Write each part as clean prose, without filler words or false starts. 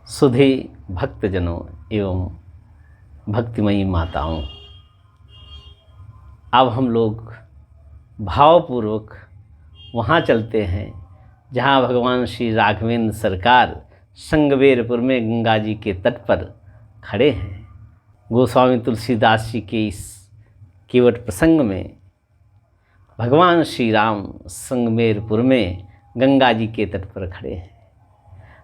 सुधे भक्तजनों एवं भक्तिमयी माताओं, अब हम लोग भावपूर्वक वहाँ चलते हैं जहाँ भगवान श्री राघवेंद्र सरकार संगबेरपुर में गंगा जी के तट पर खड़े हैं। गोस्वामी तुलसीदास जी के इस केवट प्रसंग में भगवान श्री राम संगमेरपुर में गंगा जी के तट पर खड़े हैं।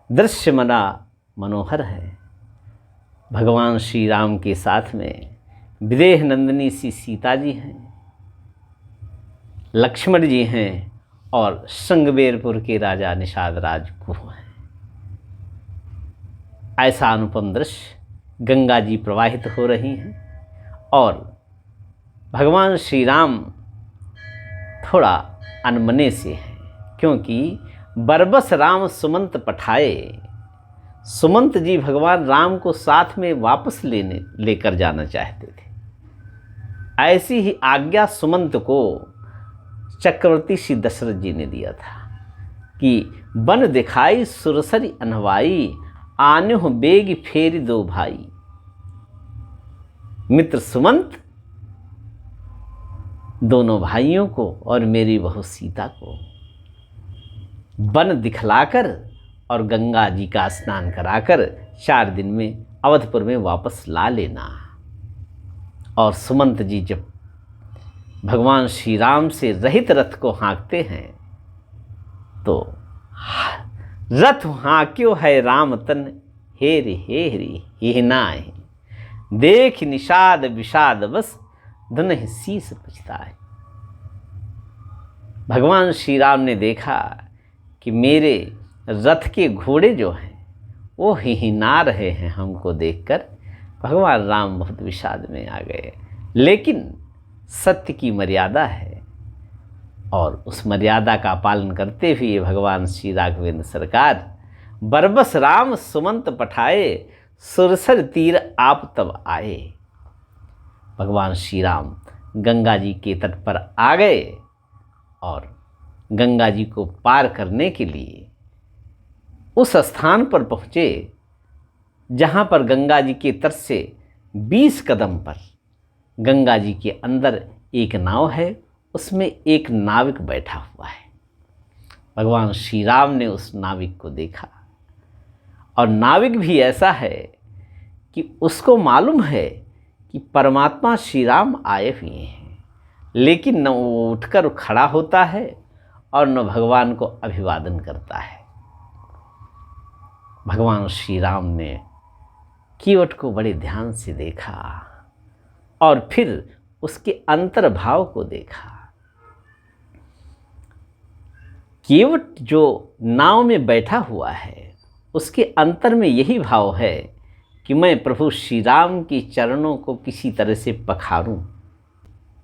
दृश्य बड़ा मनोहर है। भगवान श्री राम के साथ में विदेह नंदिनी सी सीता जी हैं, लक्ष्मण जी हैं और संगबेरपुर के राजा निषाद राज कुहू हैं। ऐसा अनुपम दृश्य, गंगा जी प्रवाहित हो रही हैं और भगवान श्री राम थोड़ा अनमने से हैं, क्योंकि बरबस राम सुमंत पठाए। सुमंत जी भगवान राम को साथ में वापस लेकर जाना चाहते थे। ऐसी ही आज्ञा सुमंत को चक्रवर्ती श्री दशरथ जी ने दिया था कि बन दिखाई सुरसरी अनवाई, आन्यो बेग फेरी दो भाई। मित्र सुमंत दोनों भाइयों को और मेरी बहू सीता को बन दिखलाकर और गंगा जी का स्नान कराकर 4 दिन में अवधपुर में वापस ला लेना। और सुमंत जी जब भगवान श्री राम से रहित रथ को हाँकते हैं तो रथ हाँक्यो है राम तन, हेरि हेरि हिहनाए, देख निषाद विषाद बस धुनहि शीस पछताए। भगवान श्री राम ने देखा कि मेरे रथ के घोड़े जो हैं वो हिहिना रहे हैं। हमको देखकर भगवान राम बहुत विषाद में आ गए। लेकिन सत्य की मर्यादा है और उस मर्यादा का पालन करते हुए भगवान श्री राघवेंद्र सरकार बरबस राम सुमंत पठाए, सुरसर तीर आप तब आए। भगवान श्री राम गंगा जी के तट पर आ गए और गंगा जी को पार करने के लिए उस स्थान पर पहुँचे जहाँ पर गंगा जी के तट से 20 कदम पर गंगा जी के अंदर एक नाव है, उसमें एक नाविक बैठा हुआ है। भगवान श्री राम ने उस नाविक को देखा और नाविक भी ऐसा है कि उसको मालूम है कि परमात्मा श्री राम आए हुए हैं, लेकिन न वो उठकर खड़ा होता है और न भगवान को अभिवादन करता है। भगवान श्री राम ने केवट को बड़े ध्यान से देखा और फिर उसके अंतर्भाव को देखा। केवट जो नाव में बैठा हुआ है उसके अंतर में यही भाव है कि मैं प्रभु श्री राम के चरणों को किसी तरह से पखारूं,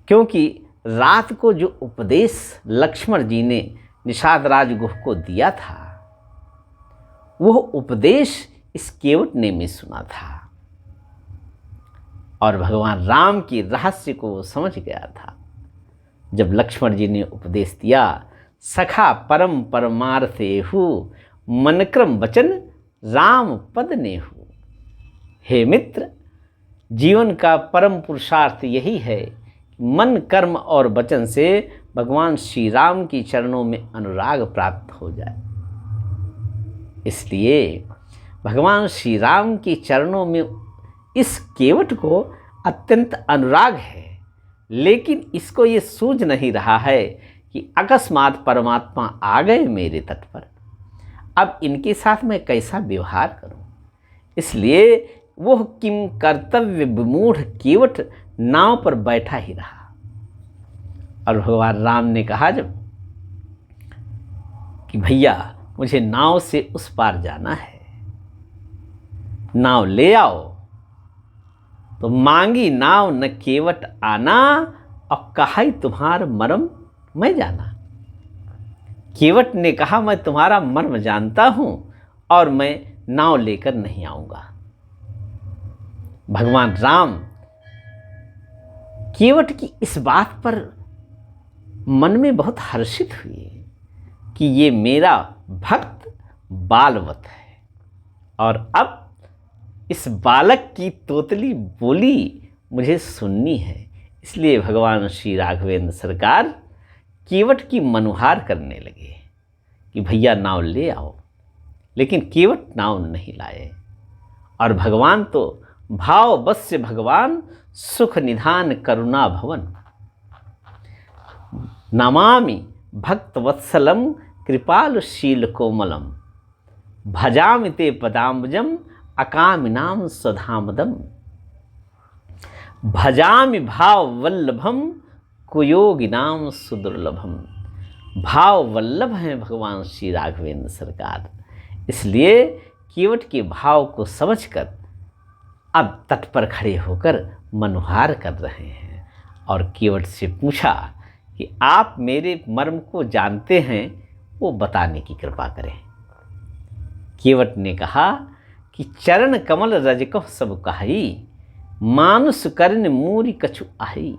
क्योंकि रात को जो उपदेश लक्ष्मण जी ने निषाद राज गुह को दिया था वह उपदेश इस केवट ने भी सुना था और भगवान राम के रहस्य को वो समझ गया था। जब लक्ष्मण जी ने उपदेश दिया, सखा परम परमार्थेहु, मनक्रम वचन राम पद नेहु। हे मित्र, जीवन का परम पुरुषार्थ यही है कि मन कर्म और वचन से भगवान श्री राम की चरणों में अनुराग प्राप्त हो जाए। इसलिए भगवान श्री राम के चरणों में इस केवट को अत्यंत अनुराग है, लेकिन इसको ये सूझ नहीं रहा है कि अकस्मात परमात्मा आ गए मेरे तट पर, अब इनके साथ मैं कैसा व्यवहार करूं। इसलिए वह किम कर्तव्य विमूढ़ केवट नाव पर बैठा ही रहा। और भगवान राम ने कहा जब कि भैया मुझे नाव से उस पार जाना है, नाव ले आओ। तो मांगी नाव न केवट आना, और कहा तुम्हार मर्म मैं जाना। केवट ने कहा मैं तुम्हारा मर्म जानता हूं और मैं नाव लेकर नहीं आऊंगा। भगवान राम केवट की इस बात पर मन में बहुत हर्षित हुए कि ये मेरा भक्त बालवत है और अब इस बालक की तोतली बोली मुझे सुननी है। इसलिए भगवान श्री राघवेंद्र सरकार केवट की मनुहार करने लगे कि भैया नाव ले आओ, लेकिन केवट नाव नहीं लाए। और भगवान तो भाव बस्य भगवान सुख निधान करुणा भवन, नमामि भक्त वत्सलम कृपालुशील कोमलम, भजामि ते पदाम्बुजम अकामिनाम स्वधामदम, भजामि भाव वल्लभम कुयोगिनाम सुदुर्लभम। भाव वल्लभ हैं भगवान श्री राघवेंद्र सरकार, इसलिए केवट के भाव को समझकर अब तट पर खड़े होकर मनुहार कर रहे हैं। और केवट से पूछा कि आप मेरे मर्म को जानते हैं, वो बताने की कृपा करें। केवट ने कहा कि चरण कमल रजकह सब कहाई, मानुष कर्ण मूरी कछु आही।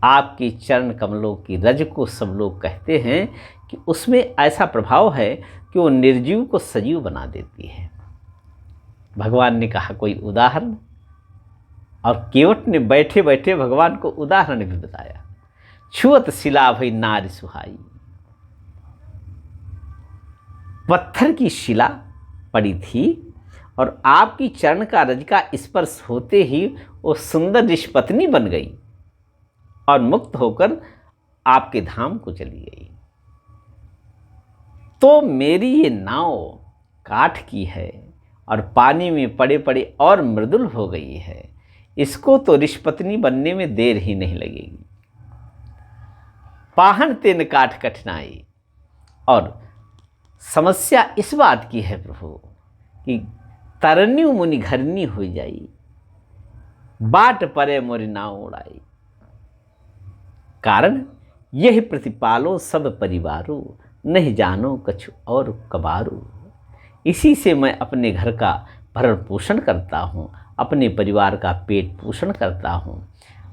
आपके चरण कमलों की रज को सब लोग कहते हैं कि उसमें ऐसा प्रभाव है कि वो निर्जीव को सजीव बना देती है। भगवान ने कहा कोई उदाहरण, और केवट ने बैठे बैठे भगवान को उदाहरण भी बताया। छुअत शिला भई नारी सुहाई, पत्थर की शिला पड़ी थी और आपकी चरण का रज का स्पर्श होते ही वो सुंदर ऋषपत्नी बन गई और मुक्त होकर आपके धाम को चली गई। तो मेरी ये नाव काठ की है और पानी में पड़े पड़े और मृदुल हो गई है, इसको तो ऋषपत्नी बनने में देर ही नहीं लगेगी। पाहन तेन काठ कठिनाई, और समस्या इस बात की है प्रभु कि तरन्यू मुनि घरनी हो जाई, बाट परे मोरी नाव उड़ाई। कारण यह प्रतिपालो सब परिवारों, नहीं जानो कछु और कबारू। इसी से मैं अपने घर का भरण पोषण करता हूँ, अपने परिवार का पेट पोषण करता हूँ,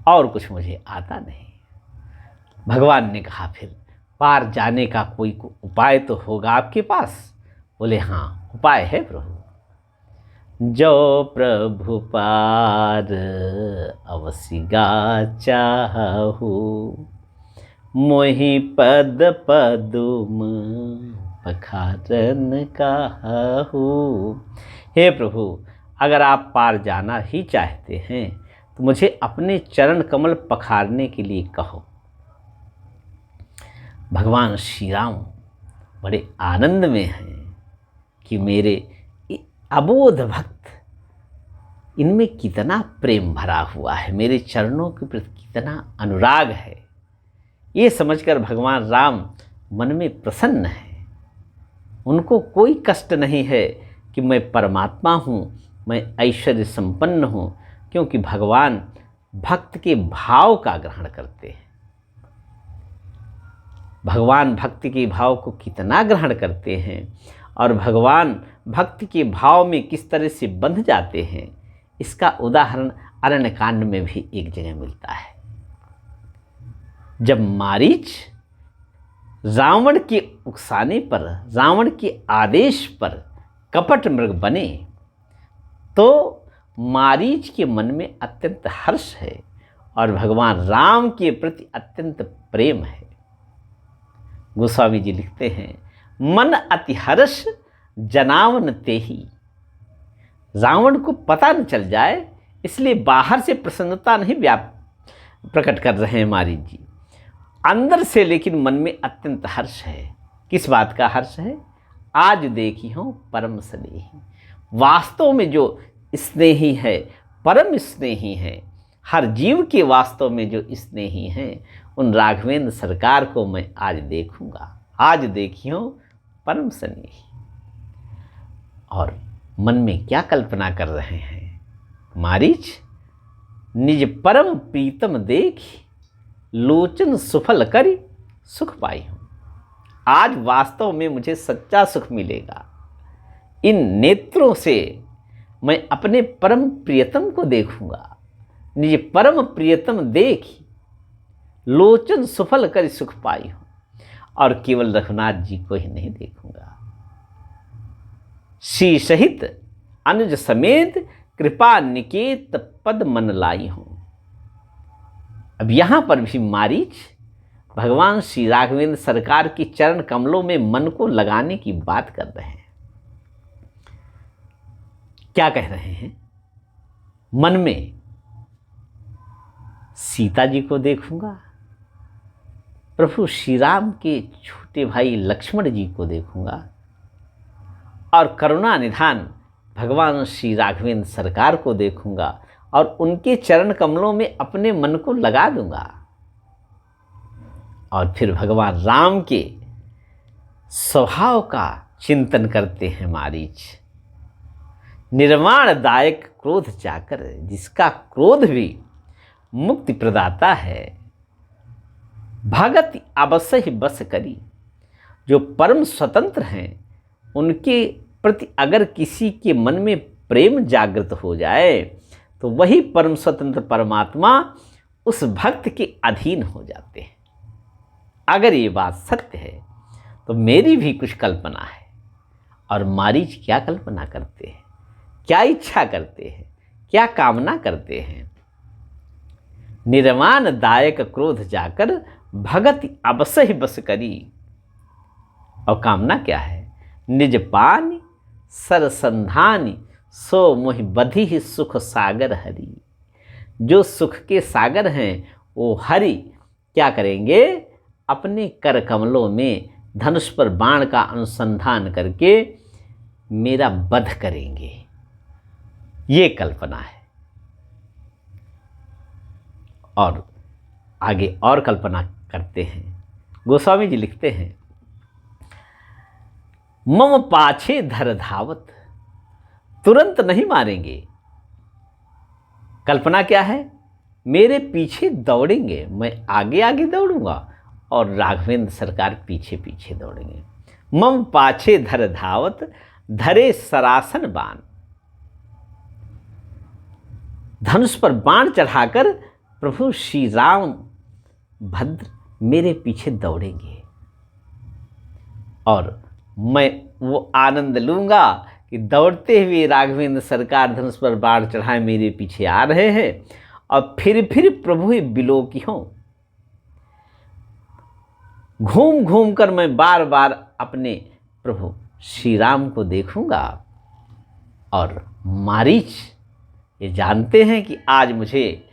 और कुछ मुझे आता नहीं। भगवान ने कहा फिर पार जाने का कोई उपाय तो होगा आपके पास? बोले हाँ, उपाय है प्रभु। जो प्रभु पार अवसि गा चाहु, मोहि पद पदुम पखारन काहू। हे प्रभु, अगर आप पार जाना ही चाहते हैं तो मुझे अपने चरण कमल पखारने के लिए कहो। भगवान श्री राम बड़े आनंद में हैं कि मेरे अबोध भक्त, इनमें कितना प्रेम भरा हुआ है, मेरे चरणों के प्रति कितना अनुराग है, ये समझकर भगवान राम मन में प्रसन्न है। उनको कोई कष्ट नहीं है कि मैं परमात्मा हूँ, मैं ऐश्वर्य संपन्न हूँ, क्योंकि भगवान भक्त के भाव का ग्रहण करते हैं। भगवान भक्ति के भाव को कितना ग्रहण करते हैं और भगवान भक्ति के भाव में किस तरह से बंध जाते हैं, इसका उदाहरण अरण्य कांड में भी एक जगह मिलता है। जब मारीच रावण के उकसाने पर, रावण के आदेश पर कपट मृग बने, तो मारीच के मन में अत्यंत हर्ष है और भगवान राम के प्रति अत्यंत प्रेम है। गोस्वामी जी लिखते हैं, मन अति हर्ष जनावन तेहि। रावण को पता न चल जाए, इसलिए बाहर से प्रसन्नता नहीं प्रकट कर रहे हैं मारीच जी, अंदर से लेकिन मन में अत्यंत हर्ष है। किस बात का हर्ष है? आज देखी हूँ परम स्नेही। वास्तव में जो स्नेही है, परम स्नेही है, हर जीव के वास्तव में जो स्नेही हैं, उन राघवेंद्र सरकार को मैं आज देखूंगा। आज देखी हूँ परम स्नेही। और मन में क्या कल्पना कर रहे हैं? मारीच निज परम प्रीतम देखी, लोचन सुफल करी सुख पाई हूँ। आज वास्तव में मुझे सच्चा सुख मिलेगा। इन नेत्रों से मैं अपने परम प्रियतम को देखूंगा। निज परम प्रियतम देखी, लोचन सुफल करी सुख पाई हूँ। और केवल रघुनाथ जी को ही नहीं देखूंगा, श्री सहित अनुज समेत कृपा निकेत पद मन लाई हूं। अब यहां पर भी मारीच भगवान श्री राघवेंद्र सरकार की चरण कमलों में मन को लगाने की बात कर रहे हैं। क्या कह रहे हैं? मन में सीता जी को देखूंगा, प्रभु श्री राम के छोटे भाई लक्ष्मण जी को देखूंगा और करुणा निधान भगवान श्री राघवेंद्र सरकार को देखूंगा और उनके चरण कमलों में अपने मन को लगा दूंगा। और फिर भगवान राम के स्वभाव का चिंतन करते हैं मारीच। निर्वाणदायक क्रोध जाकर, जिसका क्रोध भी मुक्ति प्रदाता है, भगत अवश्य ही बस करी। जो परम स्वतंत्र हैं उनके प्रति अगर किसी के मन में प्रेम जागृत हो जाए तो वही परम स्वतंत्र परमात्मा उस भक्त के अधीन हो जाते हैं। अगर ये बात सत्य है तो मेरी भी कुछ कल्पना है। और मारीच क्या कल्पना करते हैं, क्या इच्छा करते हैं, क्या कामना करते हैं? निर्वाण दायक क्रोध जाकर भगत अवश्य ही बस करी। और कामना क्या है? निज पानी सरसंधानी सो मोहि बधी ही सुख सागर हरि। जो सुख के सागर हैं वो हरि क्या करेंगे? अपने कर कमलों में धनुष पर बाण का अनुसंधान करके मेरा वध करेंगे। ये कल्पना है। और आगे और कल्पना करते हैं। गोस्वामी जी लिखते हैं, मम पाछे धर धावत, तुरंत नहीं मारेंगे। कल्पना क्या है? मेरे पीछे दौड़ेंगे, मैं आगे आगे दौड़ूंगा और राघवेंद्र सरकार पीछे पीछे दौड़ेंगे। मम पाछे धर धावत धरे सरासन बाण, धनुष पर बाण चढ़ाकर प्रभु श्री राम भद्र मेरे पीछे दौड़ेंगे और मैं वो आनंद लूंगा कि दौड़ते हुए राघवेंद्र सरकार धनुष पर बाण चढ़ाए मेरे पीछे आ रहे हैं। और फिर प्रभु बिलोकी हों, घूम घूम कर मैं बार बार अपने प्रभु श्री राम को देखूंगा। और मारीच ये जानते हैं कि आज मुझे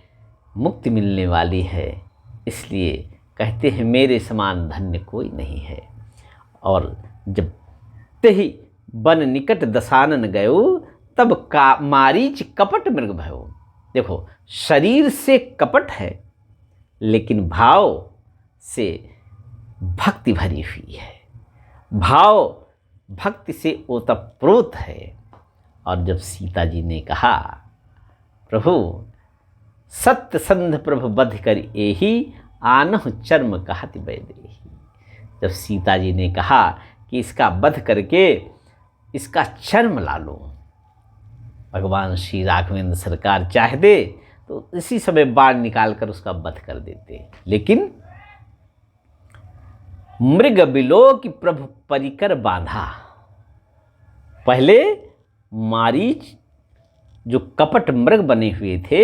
मुक्ति मिलने वाली है, इसलिए कहते हैं मेरे समान धन्य कोई नहीं है। और जब ते ही बन निकट दशानन गयो तब का मारीच कपट मृग भयो। देखो, शरीर से कपट है लेकिन भाव से भक्ति भरी हुई है, भाव भक्ति से ओतप्रोत है। और जब सीता जी ने कहा, प्रभु सत्य संध प्रभु बध कर एही आनहु चर्म कहति बैदेही। जब सीता जी ने कहा कि इसका वध करके इसका चर्म ला लो, भगवान श्री राघवेंद्र सरकार चाह दे तो इसी समय बाण निकाल कर उसका वध कर देते। लेकिन मृग बिलो की प्रभु परिकर बांधा। पहले मारीच जो कपट मृग बने हुए थे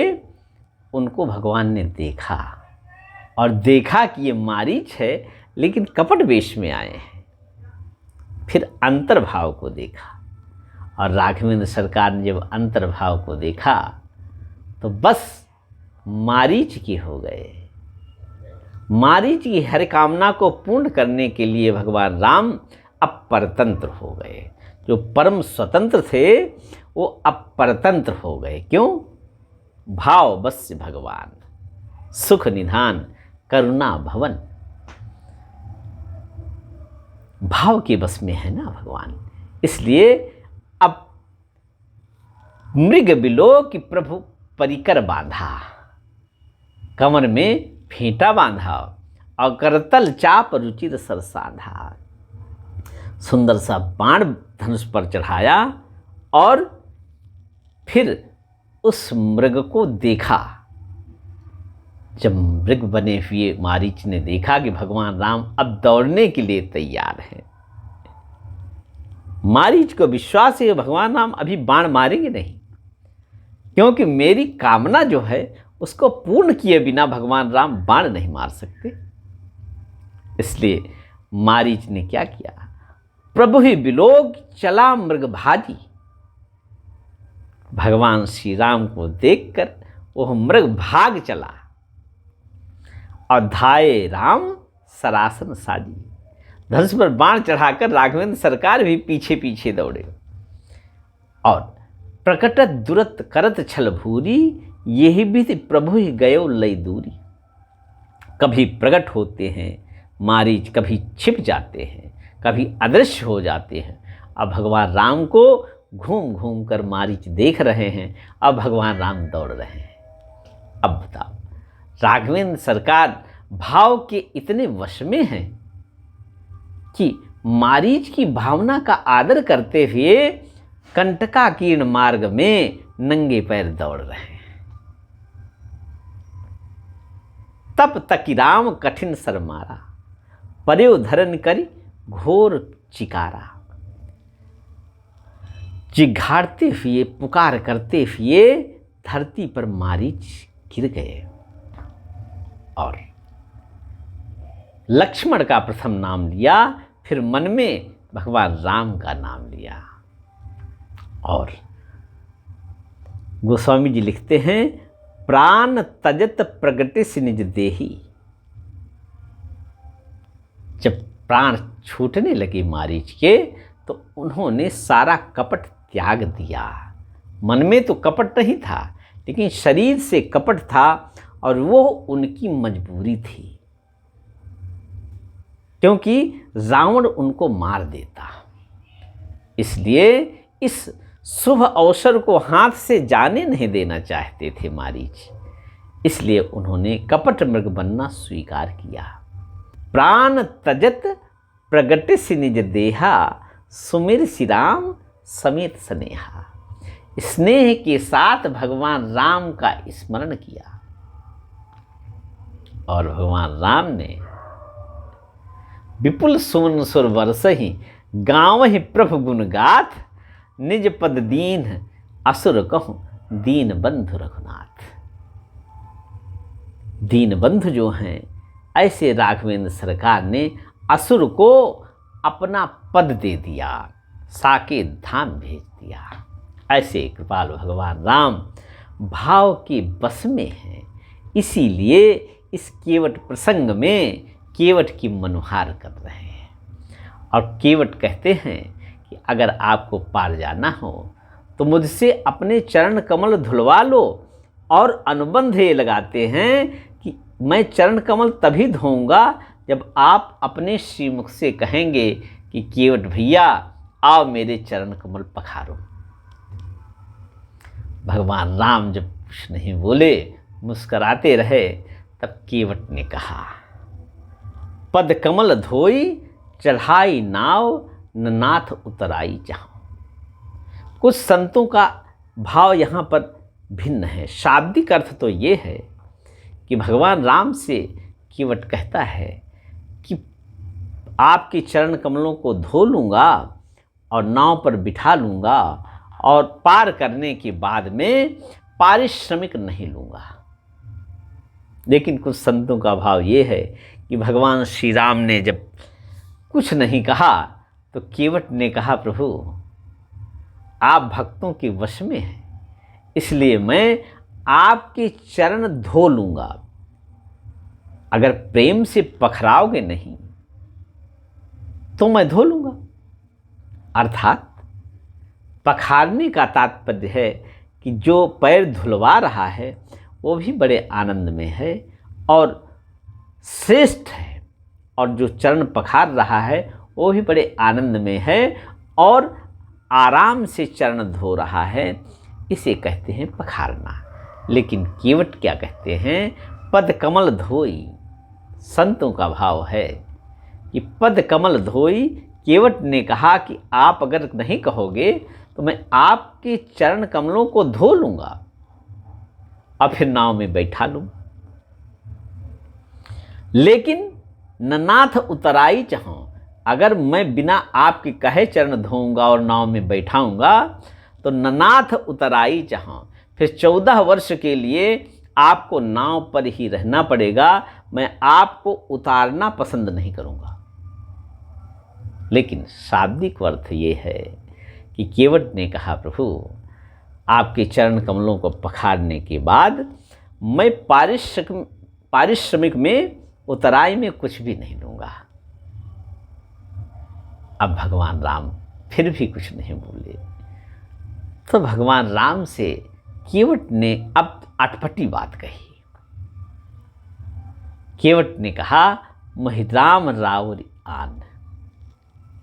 उनको भगवान ने देखा और देखा कि ये मारीच है लेकिन कपट वेश में आए हैं। फिर अंतर्भाव को देखा और राघवेंद्र सरकार ने जब अंतर्भाव को देखा तो बस मारीच की हो गए। मारीच की हर कामना को पूर्ण करने के लिए भगवान राम अब परतंत्र हो गए। जो परम स्वतंत्र थे वो अब परतंत्र हो गए। क्यों? भाव बस भगवान, सुख निधान करुणा भवन, भाव के बस में है ना भगवान। इसलिए अब मृग बिलो की प्रभु परिकर बांधा, कमर में फेंटा बांधा और करतल चाप रुचिर सरसाधा। सुंदर सा बाण धनुष पर चढ़ाया और फिर उस मृग को देखा। जब मृग बने हुए मारीच ने देखा कि भगवान राम अब दौड़ने के लिए तैयार हैं, मारीच को विश्वास है भगवान राम अभी बाण मारेंगे नहीं, क्योंकि मेरी कामना जो है उसको पूर्ण किए बिना भगवान राम बाण नहीं मार सकते। इसलिए मारीच ने क्या किया, प्रभु ही बिलोक चला मृगभाजी। भगवान श्री राम को देखकर वह मृग भाग चला और धाये राम सरासन साजी। धनुष पर बाण चढ़ाकर राघवेंद्र सरकार भी पीछे पीछे दौड़े और प्रकटत दुरत करत छल भूरी, यही विधि प्रभु ही गयो लई दूरी। कभी प्रकट होते हैं मारीच, कभी छिप जाते हैं, कभी अदृश्य हो जाते हैं। अब भगवान राम को घूम घूम कर मारीच देख रहे हैं, अब भगवान राम दौड़ रहे हैं। अब बताओ, राघवेंद्र सरकार भाव के इतने वश में हैं कि मारीच की भावना का आदर करते हुए कंटकाकीर्ण मार्ग में नंगे पैर दौड़ रहे हैं। तब तक राम कठिन सर मारा, पर्यो धरन करी घोर चिकारा। जिघाड़ते हुए पुकार करते हुए धरती पर मारीच गिर गए और लक्ष्मण का प्रथम नाम लिया, फिर मन में भगवान राम का नाम लिया। और गोस्वामी जी लिखते हैं, प्राण तजत प्रगटिस निज देही। जब प्राण छूटने लगे मारीच के, तो उन्होंने सारा कपट त्याग दिया। मन में तो कपट नहीं था, लेकिन शरीर से कपट था और वो उनकी मजबूरी थी, क्योंकि रावण उनको मार देता। इसलिए इस शुभ अवसर को हाथ से जाने नहीं देना चाहते थे मारीच, इसलिए उन्होंने कपट मृग बनना स्वीकार किया। प्राण तजत प्रगटिस निज देहा, सुमिर श्री राम समेत स्नेहा। स्नेह के साथ भगवान राम का स्मरण किया और भगवान राम ने विपुल सुमन सुर बरसहि, गावहि प्रभु गुण गाथ। निज पद दीन असुर कहूँ, दीन बंधु रघुनाथ। दीन बंधु जो हैं, ऐसे राघवेंद्र सरकार ने असुर को अपना पद दे दिया, साकेत धाम भेज दिया। ऐसे कृपाल भगवान राम भाव के बस में हैं। इसीलिए इस केवट प्रसंग में केवट की मनुहार कर रहे हैं। और केवट कहते हैं कि अगर आपको पार जाना हो तो मुझसे अपने चरण कमल धुलवा लो। और अनुबंध ये लगाते हैं कि मैं चरण कमल तभी धोऊंगा जब आप अपने श्रीमुख से कहेंगे कि केवट भैया आओ मेरे चरण कमल पखारो। भगवान राम जब कुछ नहीं बोले, मुस्कराते रहे, तब केवट ने कहा, पद कमल धोई चढ़ाई नाव, न नाथ उतराई जहाँ। कुछ संतों का भाव यहाँ पर भिन्न है। शाब्दिक अर्थ तो ये है कि भगवान राम से केवट कहता है कि आपके चरण कमलों को धो लूँगा और नाव पर बिठा लूँगा और पार करने के बाद में पारिश्रमिक नहीं लूँगा। लेकिन कुछ संतों का भाव ये है कि भगवान श्री राम ने जब कुछ नहीं कहा तो केवट ने कहा, प्रभु आप भक्तों के वश में हैं, इसलिए मैं आपके चरण धो लूँगा। अगर प्रेम से पखराओगे नहीं तो मैं धो लूँगा। अर्थात पखारने का तात्पर्य है कि जो पैर धुलवा रहा है वो भी बड़े आनंद में है और श्रेष्ठ है, और जो चरण पखार रहा है वो भी बड़े आनंद में है और आराम से चरण धो रहा है। इसे कहते हैं पखारना। लेकिन केवट क्या कहते हैं, पद कमल धोई। संतों का भाव है कि पद कमल धोई। केवट ने कहा कि आप अगर नहीं कहोगे तो मैं आपके चरण कमलों को धो लूँगा और फिर नाव में बैठा लूँ। लेकिन न नाथ उतराई चाहो, अगर मैं बिना आपके कहे चरण धोऊंगा और नाव में बैठाऊंगा तो ननाथ उतराई जहां, फिर 14 वर्ष के लिए आपको नाव पर ही रहना पड़ेगा। मैं आपको उतारना पसंद नहीं करूंगा। लेकिन शाब्दिक अर्थ ये है कि केवट ने कहा, प्रभु आपके चरण कमलों को पखारने के बाद मैं पारिश्रमिक में उतराई में कुछ भी नहीं लूंगा। अब भगवान राम फिर भी कुछ नहीं बोले। तो भगवान राम से केवट ने अब अटपटी बात कही। केवट ने कहा, महिराम रावरी आन।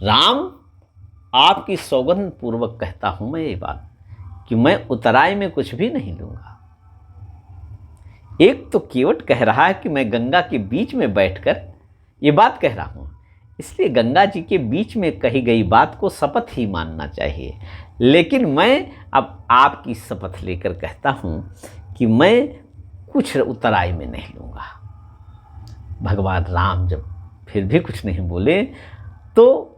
राम, आपकी सौगंध पूर्वक कहता हूं मैं ये बात कि मैं उतराई में कुछ भी नहीं लूंगा। एक तो केवट कह रहा है कि मैं गंगा के बीच में बैठकर ये बात कह रहा हूं, इसलिए गंगा जी के बीच में कही गई बात को शपथ ही मानना चाहिए। लेकिन मैं अब आपकी शपथ लेकर कहता हूं कि मैं कुछ उतराई में नहीं लूंगा। भगवान राम जब फिर भी कुछ नहीं बोले तो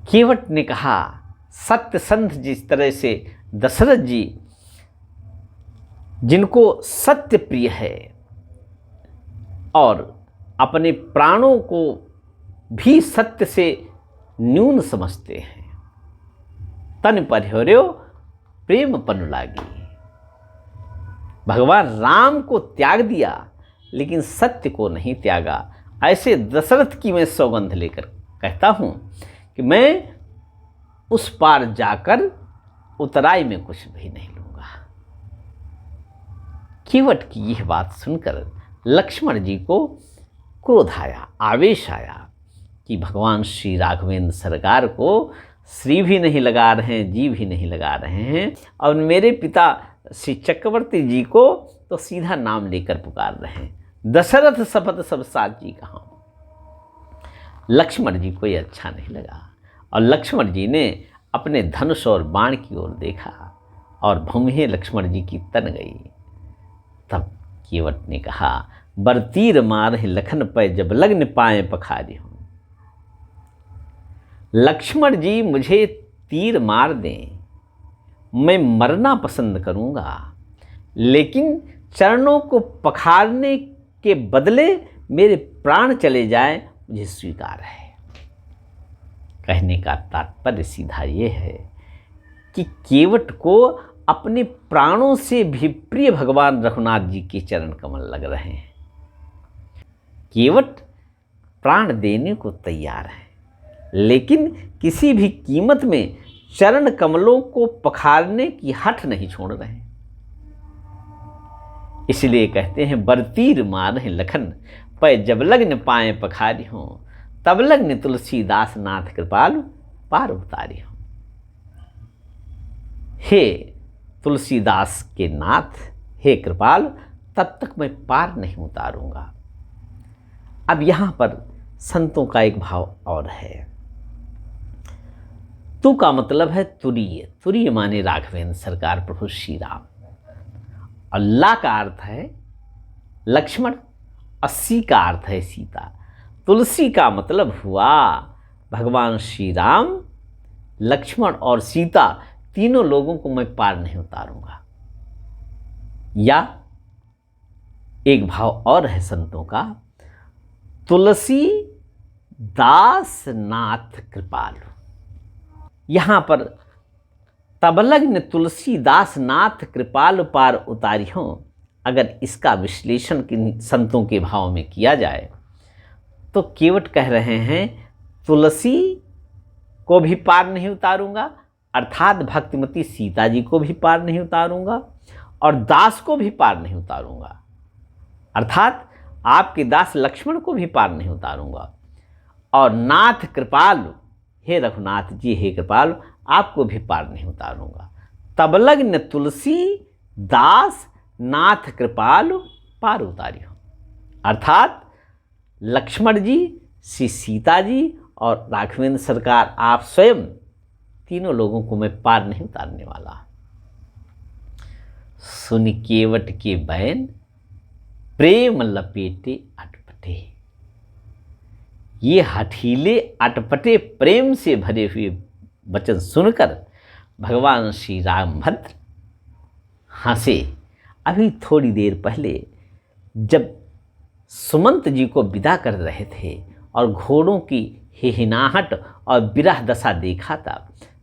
केवट ने कहा, सत्यसंध जिस तरह से दशरथ जी जिनको सत्य प्रिय है और अपने प्राणों को भी सत्य से न्यून समझते हैं, तन परिहर्यो प्रेम पनु लागी। भगवान राम को त्याग दिया लेकिन सत्य को नहीं त्यागा। ऐसे दशरथ की मैं सौगंध लेकर कहता हूं कि मैं उस पार जाकर उतराई में कुछ भी नहीं लूंगा। केवट की यह बात सुनकर लक्ष्मण जी को क्रोध आया, आवेश आया कि भगवान श्री राघवेंद्र सरकार को श्री भी नहीं लगा रहे हैं, जी भी नहीं लगा रहे हैं, और मेरे पिता श्री चक्रवर्ती जी को तो सीधा नाम लेकर पुकार रहे हैं। दशरथ शपथ सब साथ जी कहाँ। लक्ष्मण जी को यह अच्छा नहीं लगा और लक्ष्मण जी ने अपने धनुष और बाण की ओर देखा और भूमि लक्ष्मण जी की तन गई। तब केवट ने कहा, बरतीर मारे लखन पे जब लग्न पाए पखारी हूं। लक्ष्मण जी मुझे तीर मार दें, मैं मरना पसंद करूंगा, लेकिन चरणों को पखारने के बदले मेरे प्राण चले जाएं मुझे स्वीकार है। कहने का तात्पर्य सीधा ये है कि केवट को अपने प्राणों से भी प्रिय भगवान रघुनाथ जी के चरण कमल लग रहे हैं। केवट प्राण देने को तैयार है, लेकिन किसी भी कीमत में चरण कमलों को पखारने की हठ नहीं छोड़ रहे हैं। इसलिए कहते हैं, बरतीर मारे लखन पै जब लग्न पाए पखारी हों, तब लग्न तुलसीदास नाथ कृपालु पार उतारी हों। हे तुलसीदास के नाथ, हे कृपालु, तब तक मैं पार नहीं उतारूंगा। अब यहां पर संतों का एक भाव और है। तू का मतलब है तुरीय। तुरीय माने राघवेंद्र सरकार प्रभु श्री राम। अल्लाह का अर्थ है लक्ष्मण, अस्सी का अर्थ है सीता। तुलसी का मतलब हुआ भगवान श्री राम, लक्ष्मण और सीता, तीनों लोगों को मैं पार नहीं उतारूंगा। या एक भाव और है संतों का, तुलसी दास नाथ कृपालु। यहां पर तबलग्न तुलसीदास नाथ कृपालु पार उतारी हो, अगर इसका विश्लेषण संतों के भाव में किया जाए तो केवट कह रहे हैं तुलसी को भी पार नहीं उतारूंगा, अर्थात भक्तिमती सीता जी को भी पार नहीं उतारूंगा, और दास को भी पार नहीं उतारूंगा, अर्थात आपके दास लक्ष्मण को भी पार नहीं उतारूंगा, और नाथ कृपालु, हे रघुनाथ जी, हे कृपालु, आपको भी पार नहीं उतारूंगा। तबलग्न तुलसी दास नाथ कृपालु पार उतारी हो, अर्थात लक्ष्मण जी, श्री सीता जी और राघवेंद्र सरकार, आप स्वयं, तीनों लोगों को मैं पार नहीं उतारने वाला। सुन केवट के बैन प्रेम लपेटे अटपटे। ये हठीले अटपटे प्रेम से भरे हुए वचन सुनकर भगवान श्री रामभद्र हंसे। अभी थोड़ी देर पहले जब सुमंत जी को विदा कर रहे थे और घोड़ों की हिहिनाहट और विरह दशा देखा था,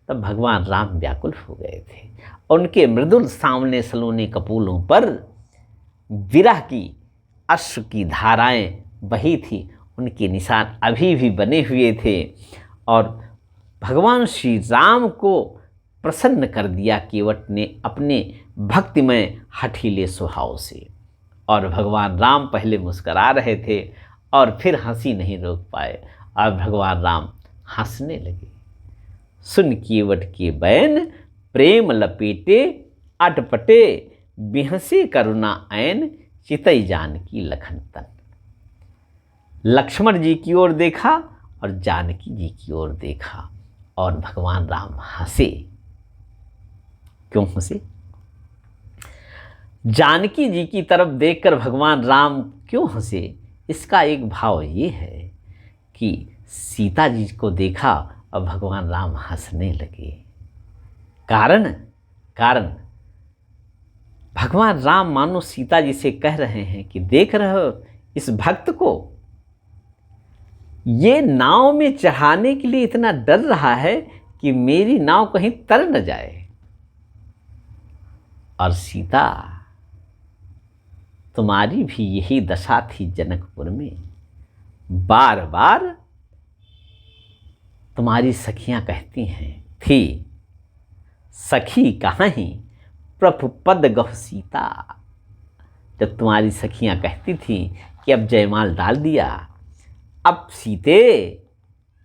तब भगवान राम व्याकुल हो गए थे। उनके मृदुल सामने सलोने कपोलों पर विरह की अश्रु की धाराएं बही थी, उनके निशान अभी भी बने हुए थे। और भगवान श्री राम को प्रसन्न कर दिया केवट ने अपने भक्तिमय हठीले स्वभाव से। और भगवान राम पहले मुस्करा रहे थे और फिर हंसी नहीं रोक पाए, और भगवान राम हंसने लगे। सुन केवट के बैन प्रेम लपेटे अटपटे, बिहसे करुणा ऐन चितई जानकी लखन तन। लक्ष्मण जी की ओर देखा और जानकी जी की ओर देखा और भगवान राम हंसे। क्यों हंसे? जानकी जी की तरफ देखकर भगवान राम क्यों हंसे? इसका एक भाव ये है कि सीता जी को देखा और भगवान राम हंसने लगे। कारण भगवान राम मानो सीता जी से कह रहे हैं कि देख रहे हो इस भक्त को, ये नाव में चढ़ाने के लिए इतना डर रहा है कि मेरी नाव कहीं तर न जाए। और सीता, तुम्हारी भी यही दशा थी जनकपुर में। बार बार तुम्हारी सखियां कहती हैं थी, सखी कहाँ ही प्रभु पद गह सीता। जब तुम्हारी सखियां कहती थी कि अब जयमाल डाल दिया, अब सीते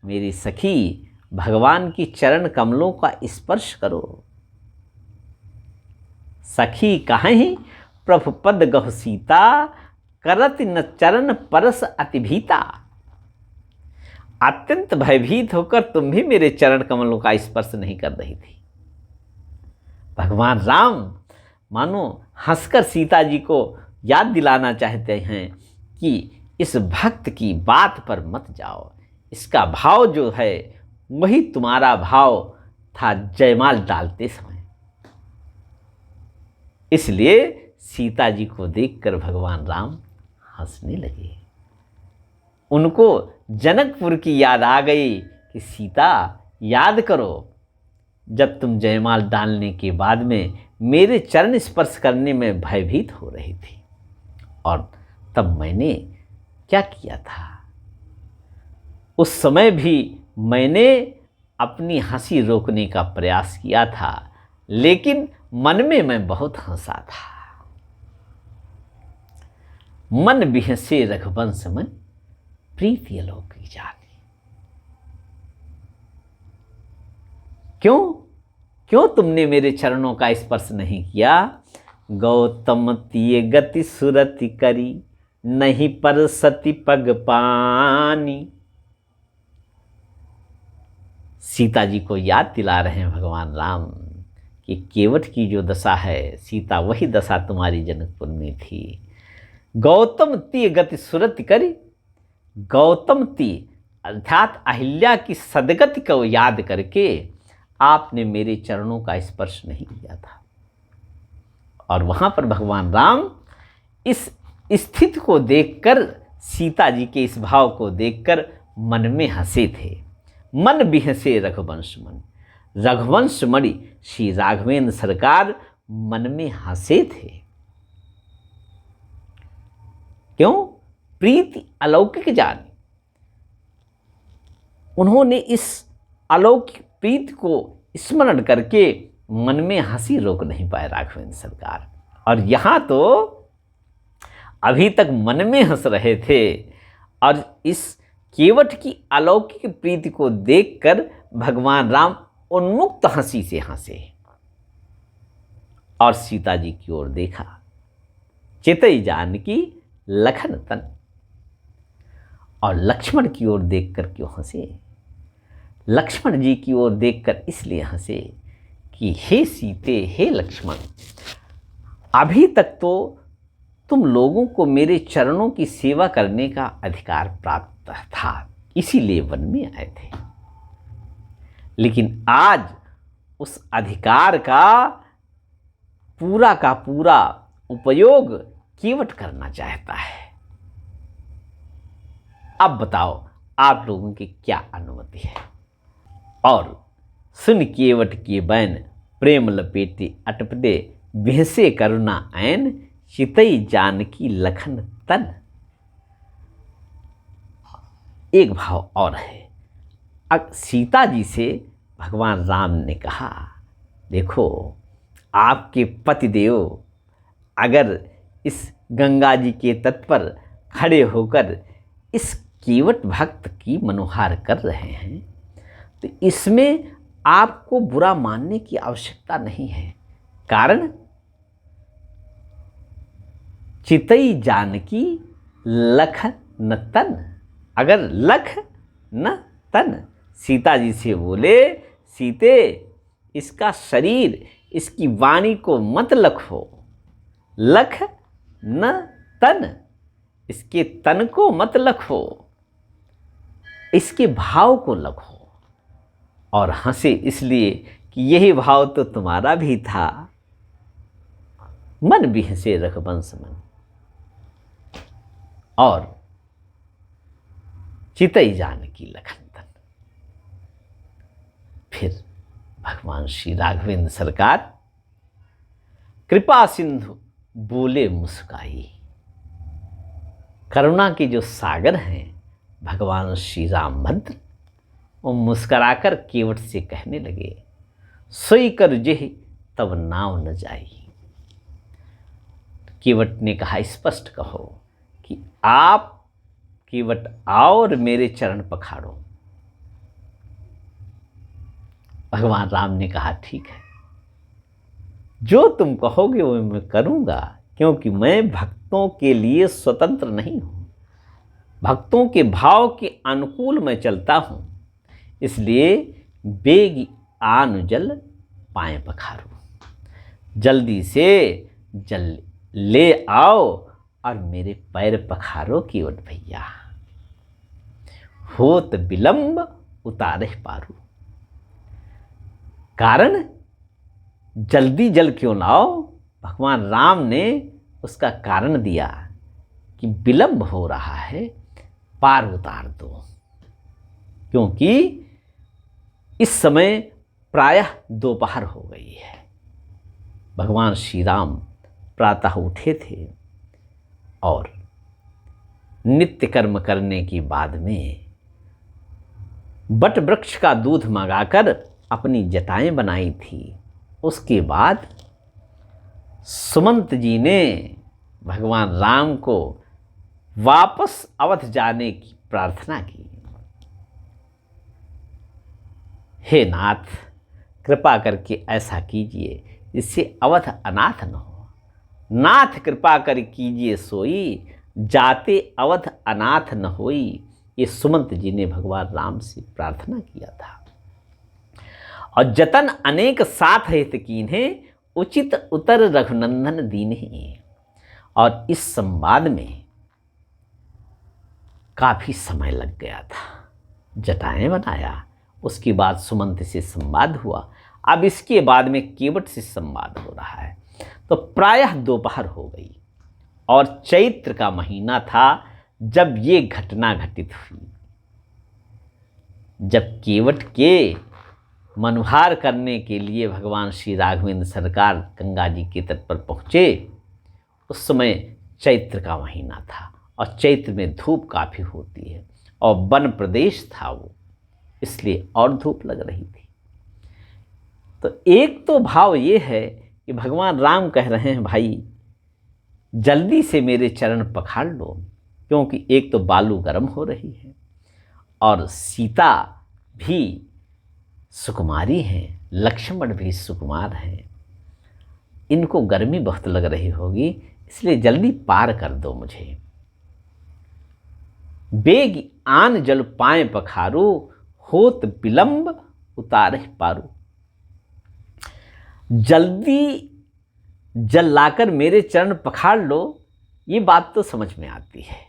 मेरी सखी भगवान की चरण कमलों का स्पर्श करो। सखी कहाँ ही प्रभु पद गह सीता, करत न चरण परस अतिभीता। अत्यंत भयभीत होकर तुम भी मेरे चरण कमलों का स्पर्श नहीं कर रही थी। भगवान राम मानो हंसकर सीता जी को याद दिलाना चाहते हैं कि इस भक्त की बात पर मत जाओ। इसका भाव जो है वही तुम्हारा भाव था जयमाल डालते समय। इसलिए सीता जी को देखकर भगवान राम हंसने लगे। उनको जनकपुर की याद आ गई कि सीता, याद करो जब तुम जयमाल डालने के बाद में मेरे चरण स्पर्श करने में भयभीत हो रही थी, और तब मैंने क्या किया था। उस समय भी मैंने अपनी हंसी रोकने का प्रयास किया था, लेकिन मन में मैं बहुत हंसा था। मन बिहसे रघुवंश मन, प्रीति अलौकिक जानी। क्यों तुमने मेरे चरणों का स्पर्श नहीं किया? गौतम तिय गति सुरति करी, नहीं पर सती पग पानी। सीता जी को याद दिला रहे हैं भगवान राम कि केवट की जो दशा है, सीता वही दशा तुम्हारी जनकपुर में थी। गौतम ती गति सुरति करी। गौतम ती अर्थात अहिल्या की सदगति को याद करके आपने मेरे चरणों का स्पर्श नहीं किया था। और वहां पर भगवान राम इस स्थिति को देखकर, सीता जी के इस भाव को देखकर मन में हंसे थे। मन बिहसे रघुवंश मन, रघुवंश मणि श्री राघवेंद्र सरकार मन में हंसे थे। क्यों? प्रीति अलौकिक जानी। उन्होंने इस अलौकिक प्रीति को स्मरण करके मन में हंसी रोक नहीं पाए राघवेंद्र सरकार। और यहाँ तो अभी तक मन में हंस रहे थे, और इस केवट की अलौकिक प्रीति को देखकर भगवान राम उन्मुक्त हंसी से हंसे और सीता जी की ओर देखा। चितई जानकी लखन तन। और लक्ष्मण की ओर देखकर क्यों हंसे? लक्ष्मण जी की ओर देखकर इसलिए हंसे कि हे सीते, हे लक्ष्मण, अभी तक तो तुम लोगों को मेरे चरणों की सेवा करने का अधिकार प्राप्त था, इसीलिए वन में आए थे। लेकिन आज उस अधिकार का पूरा उपयोग केवट करना चाहता है। अब बताओ आप लोगों की क्या अनुमति है। और सुन केवट के बैन प्रेम लपेटे अटपटे भेसे करुणा ऐन चितई जानकी लखन तन। एक भाव और है। अब सीता जी से भगवान राम ने कहा, देखो आपके पतिदेव अगर इस गंगा जी के तट पर खड़े होकर इस केवट भक्त की मनोहार कर रहे हैं तो इसमें आपको बुरा मानने की आवश्यकता नहीं है। कारण चितई जानकी लख न तन। अगर लख न तन, सीता जी से बोले, सीते इसका शरीर इसकी वाणी को मत लखो, लख न तन, इसके तन को मत लखो, इसके भाव को लखो। और हंसे इसलिए कि यही भाव तो तुम्हारा भी था। मन भी हंसे रघुवंश मन। और चितई जानकी लखन तन। फिर भगवान श्री राघवेंद्र सरकार कृपा सिंधु बोले मुस्काई। करुणा के जो सागर हैं भगवान श्री रामभद्र, वो मुस्कराकर केवट से कहने लगे, सोई कर जेहि तब नाव न जाई। केवट ने कहा, स्पष्ट कहो कि आप केवट आओ और मेरे चरण पखाड़ो। भगवान राम ने कहा, ठीक है, जो तुम कहोगे वो मैं करूंगा, क्योंकि मैं भक्तों के लिए स्वतंत्र नहीं हूं। भक्तों के भाव के अनुकूल मैं चलता हूं। इसलिए बेग आन जल पाए पखारो। जल्दी से जल ले आओ और मेरे पैर पखारो केवट भैया। होत विलंब उतारे पारू। कारण जल्दी जल क्यों लाओ? भगवान राम ने उसका कारण दिया कि विलंब हो रहा है, पार उतार दो। क्योंकि इस समय प्रायः दोपहर हो गई है। भगवान श्री राम प्रातः उठे थे और नित्य कर्म करने के बाद में बट वृक्ष का दूध मंगाकर अपनी जटाएं बनाई थी। उसके बाद सुमंत जी ने भगवान राम को वापस अवध जाने की प्रार्थना की। हे नाथ, कृपा करके ऐसा कीजिए जिससे अवध अनाथ न हो। नाथ कृपा कर कीजिए सोई, जाते अवध अनाथ न होई। ये सुमंत जी ने भगवान राम से प्रार्थना किया था। और जतन अनेक साथ हित कीन्हे, उचित उतर रघुनंदन दीन्हे। और इस संवाद में काफी समय लग गया था। जटाएं बनाया, उसके बाद सुमंत से संवाद हुआ, अब इसके बाद में केवट से संवाद हो रहा है। तो प्रायः दोपहर हो गई और चैत्र का महीना था जब ये घटना घटित हुई। जब केवट के मनोहार करने के लिए भगवान श्री राघवेंद्र सरकार गंगा जी के तट पर पहुँचे, उस समय चैत्र का महीना था और चैत्र में धूप काफ़ी होती है और वन प्रदेश था वो, इसलिए और धूप लग रही थी। तो एक तो भाव ये है कि भगवान राम कह रहे हैं, भाई जल्दी से मेरे चरण पखाड़ लो, क्योंकि एक तो बालू गर्म हो रही है और सीता भी सुकुमारी हैं, लक्ष्मण भी सुकुमार हैं, इनको गर्मी बहुत लग रही होगी, इसलिए जल्दी पार कर दो मुझे। बेग आन जल पाए पखारू, होत विलंब उतारे पारू। जल्दी जल लाकर मेरे चरण पखाड़ लो, ये बात तो समझ में आती है,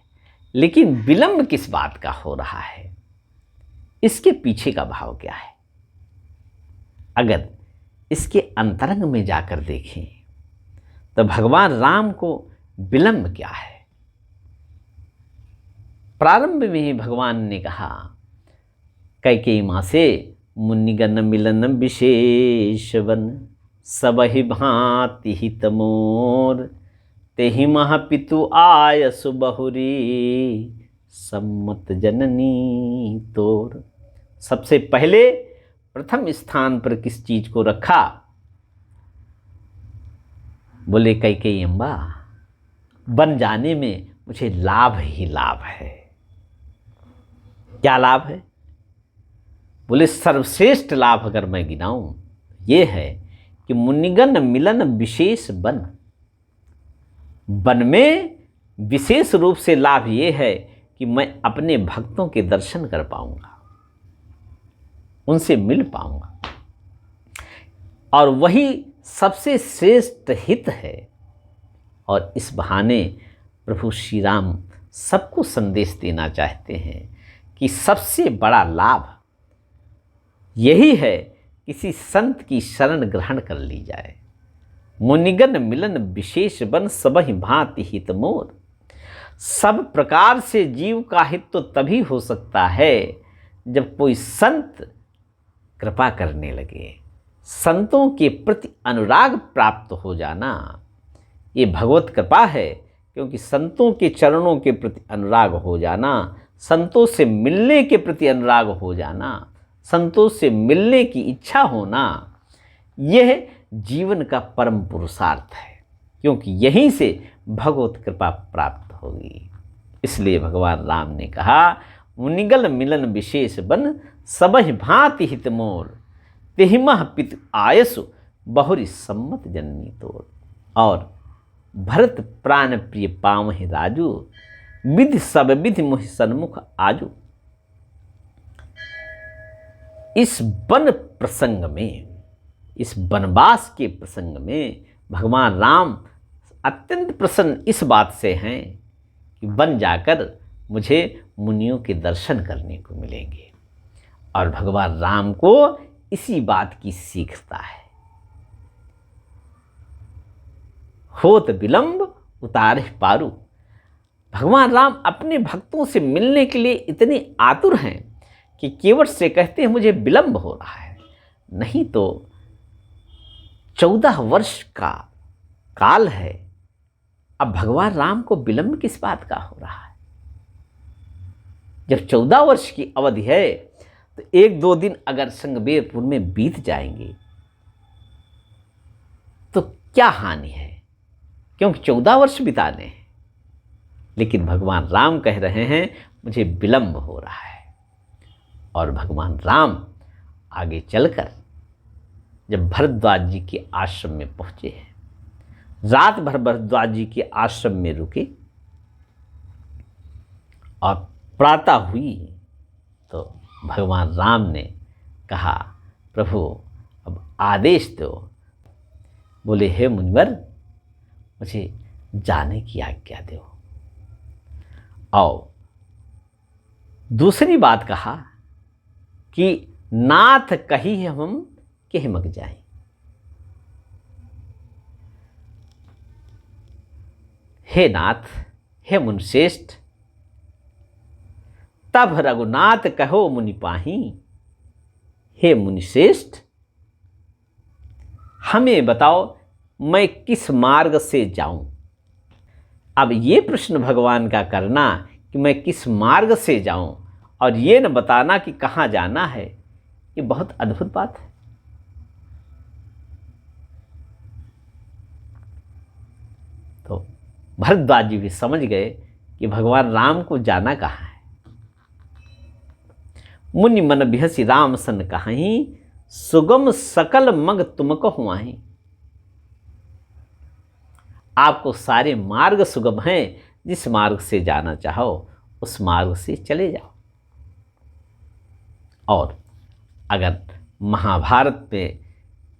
लेकिन विलंब किस बात का हो रहा है? इसके पीछे का भाव क्या है? अगर इसके अंतरंग में जाकर देखें तो भगवान राम को विलंब क्या है? प्रारंभ में ही भगवान ने कहा कैकेयी माँ से, मुनिगण मिलन विशेष बन, सबहि भांति हित मोर, तेहि महापितु आयसु बहुरी, सम्मत जननी तोर। सबसे पहले प्रथम स्थान पर किस चीज को रखा? बोले कैकेयी अम्बा, बन जाने में मुझे लाभ ही लाभ है। क्या लाभ है? बोले सर्वश्रेष्ठ लाभ अगर मैं गिनाऊं ये है कि मुनिगण मिलन विशेष बन। वन में विशेष रूप से लाभ ये है कि मैं अपने भक्तों के दर्शन कर पाऊंगा, उनसे मिल पाऊंगा, और वही सबसे श्रेष्ठ हित है। और इस बहाने प्रभु श्री राम सबको संदेश देना चाहते हैं कि सबसे बड़ा लाभ यही है किसी संत की शरण ग्रहण कर ली जाए। मुनिगण मिलन विशेष बन, सबहि भांति हित मोर। सब प्रकार से जीव का हित तो तभी हो सकता है जब कोई संत कृपा करने लगे। संतों के प्रति अनुराग प्राप्त हो जाना ये भगवत कृपा है, क्योंकि संतों के चरणों के प्रति अनुराग हो जाना, संतों से मिलने के प्रति अनुराग हो जाना, संतों से मिलने की इच्छा होना, यह जीवन का परम पुरुषार्थ है, क्योंकि यहीं से भगवत कृपा प्राप्त होगी। इसलिए भगवान राम ने कहा, मुनिगण मिलन विशेष बन, सबहि भांति हित मोर, तेहि महापितु आयसु बहुरी, सम्मत जननी तोर। और भरत प्राण प्रिय पावहि राजू, विधि सब विधि मोहि सन्मुख आजू। इस वन प्रसंग में, इस वनवास के प्रसंग में भगवान राम अत्यंत प्रसन्न इस बात से हैं कि वन जाकर मुझे मुनियों के दर्शन करने को मिलेंगे। और भगवान राम को इसी बात की सीखता है। होत विलंब उतारे पारू। भगवान राम अपने भक्तों से मिलने के लिए इतने आतुर हैं कि केवट से कहते हैं मुझे विलंब हो रहा है, नहीं तो 14 वर्ष का काल है, अब भगवान राम को विलंब किस बात का हो रहा है? जब 14 वर्ष की अवधि है तो 1-2 दिन अगर संगबेरपुर में बीत जाएंगे तो क्या हानि है, क्योंकि 14 वर्ष बिताने हैं। लेकिन भगवान राम कह रहे हैं मुझे विलंब हो रहा है। और भगवान राम आगे चलकर जब भरद्वाज जी के आश्रम में पहुंचे हैं, रात भर भरद्वाज जी के आश्रम में रुके, और प्रातः हुई तो भगवान राम ने कहा, प्रभु अब आदेश दो। बोले, हे मुनिवर, मुझे जाने की आज्ञा दो। और दूसरी बात कहा कि नाथ कही हम कह मग जाएं। हे नाथ, हे मुनिश्रेष्ठ, तब रघुनाथ कहो मुनि पाही। हे मुनिश्रेष्ठ, हमें बताओ मैं किस मार्ग से जाऊं। अब ये प्रश्न भगवान का करना कि मैं किस मार्ग से जाऊं और ये न बताना कि कहाँ जाना है, ये बहुत अद्भुत बात है। तो भरद्वाज जी भी समझ गए कि भगवान राम को जाना कहाँ है। मुनि मन बिहसी राम सन कहाहीं, सुगम सकल मग तुम कहुआहीं। आपको सारे मार्ग सुगम हैं, जिस मार्ग से जाना चाहो उस मार्ग से चले जाओ। और अगर महाभारत में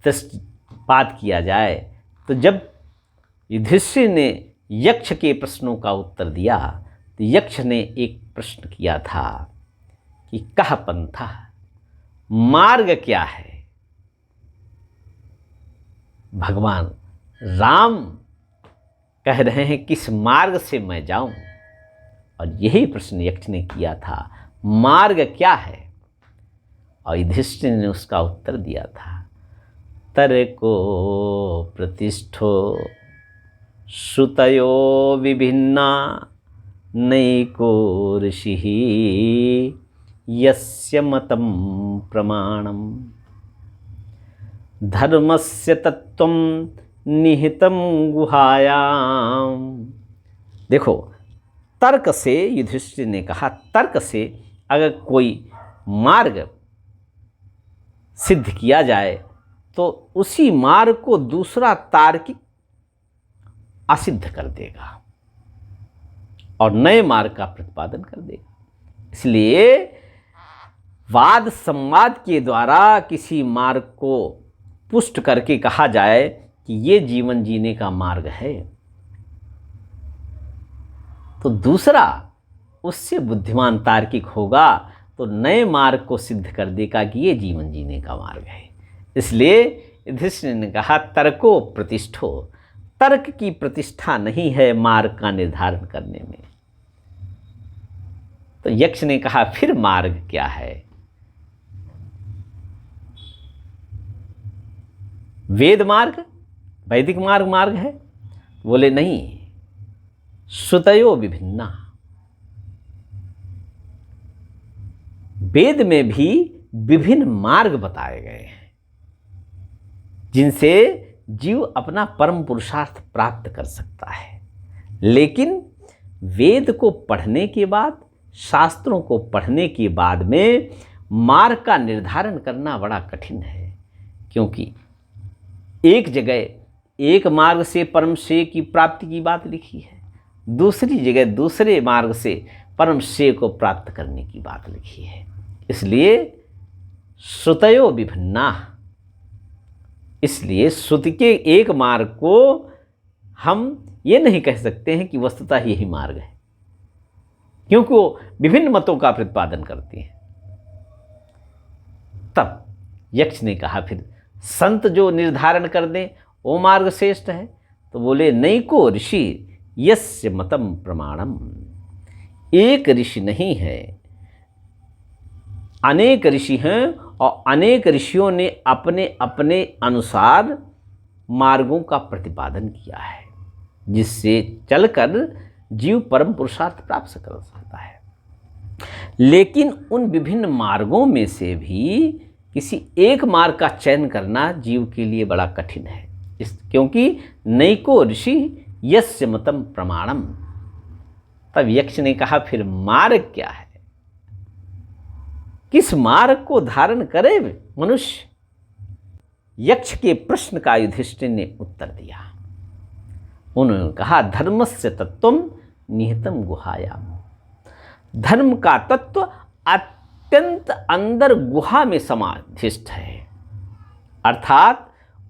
दृष्टिपात किया जाए तो जब युधिष्ठिर ने यक्ष के प्रश्नों का उत्तर दिया तो यक्ष ने एक प्रश्न किया था कि कह पंथा, मार्ग क्या है। भगवान राम कह रहे हैं किस मार्ग से मैं जाऊं, और यही प्रश्न यक्ष ने किया था, मार्ग क्या है। और युधिष्ठिर ने उसका उत्तर दिया था, तर्को प्रतिष्ठो श्रुतयो विभिन्ना नैको ऋषिः यस्य मतं प्रमाणम् धर्मस्य तत्त्वं निहितं गुहायाम। देखो, तर्क से, युधिष्ठिर ने कहा, तर्क से अगर कोई मार्ग सिद्ध किया जाए तो उसी मार्ग को दूसरा तार्किक असिद्ध कर देगा और नए मार्ग का प्रतिपादन कर देगा। इसलिए वाद संवाद के द्वारा किसी मार्ग को पुष्ट करके कहा जाए कि ये जीवन जीने का मार्ग है, तो दूसरा उससे बुद्धिमान तार्किक होगा तो नए मार्ग को सिद्ध कर देगा कि ये जीवन जीने का मार्ग है। इसलिए युधिष्ठिर ने कहा, तर्को प्रतिष्ठो, तर्क की प्रतिष्ठा नहीं है मार्ग का निर्धारण करने में। तो यक्ष ने कहा, फिर मार्ग क्या है। वेद मार्ग, वैदिक मार्ग है। बोले नहीं, श्रुतयो विभिन्ना, वेद में भी विभिन्न मार्ग बताए गए हैं जिनसे जीव अपना परम पुरुषार्थ प्राप्त कर सकता है। लेकिन वेद को पढ़ने के बाद, शास्त्रों को पढ़ने के बाद में मार्ग का निर्धारण करना बड़ा कठिन है, क्योंकि एक जगह एक मार्ग से परम श्रेय की प्राप्ति की बात लिखी है, दूसरी जगह दूसरे मार्ग से परम श्रेय को प्राप्त करने की बात लिखी है। इसलिए श्रुतयो विभिन्ना, इसलिए श्रुति के एक मार्ग को हम ये नहीं कह सकते हैं कि वस्तुतः यही मार्ग है, क्योंकि वो विभिन्न मतों का प्रतिपादन करती हैं। तब यक्ष ने कहा, फिर संत जो निर्धारण कर दें वो मार्ग श्रेष्ठ है। तो बोले, नैको ऋषि यस्य मतम प्रमाणम, एक ऋषि नहीं है, अनेक ऋषि हैं और अनेक ऋषियों ने अपने अपने अनुसार मार्गों का प्रतिपादन किया है, जिससे चलकर जीव परम पुरुषार्थ प्राप्त कर सकता है। लेकिन उन विभिन्न मार्गों में से भी किसी एक मार्ग का चयन करना जीव के लिए बड़ा कठिन है, क्योंकि नैको ऋषि यस्य मतम प्रमाणम। तब यक्ष ने कहा, फिर मार्ग क्या है, किस मार्ग को धारण करे मनुष्य। यक्ष के प्रश्न का युधिष्ठिर ने उत्तर दिया। उन्होंने कहा, धर्मस्य तत्त्वं निहितं गुहायाम, धर्म का तत्व अत्यंत अंदर गुहा में समाधिष्ठ है, अर्थात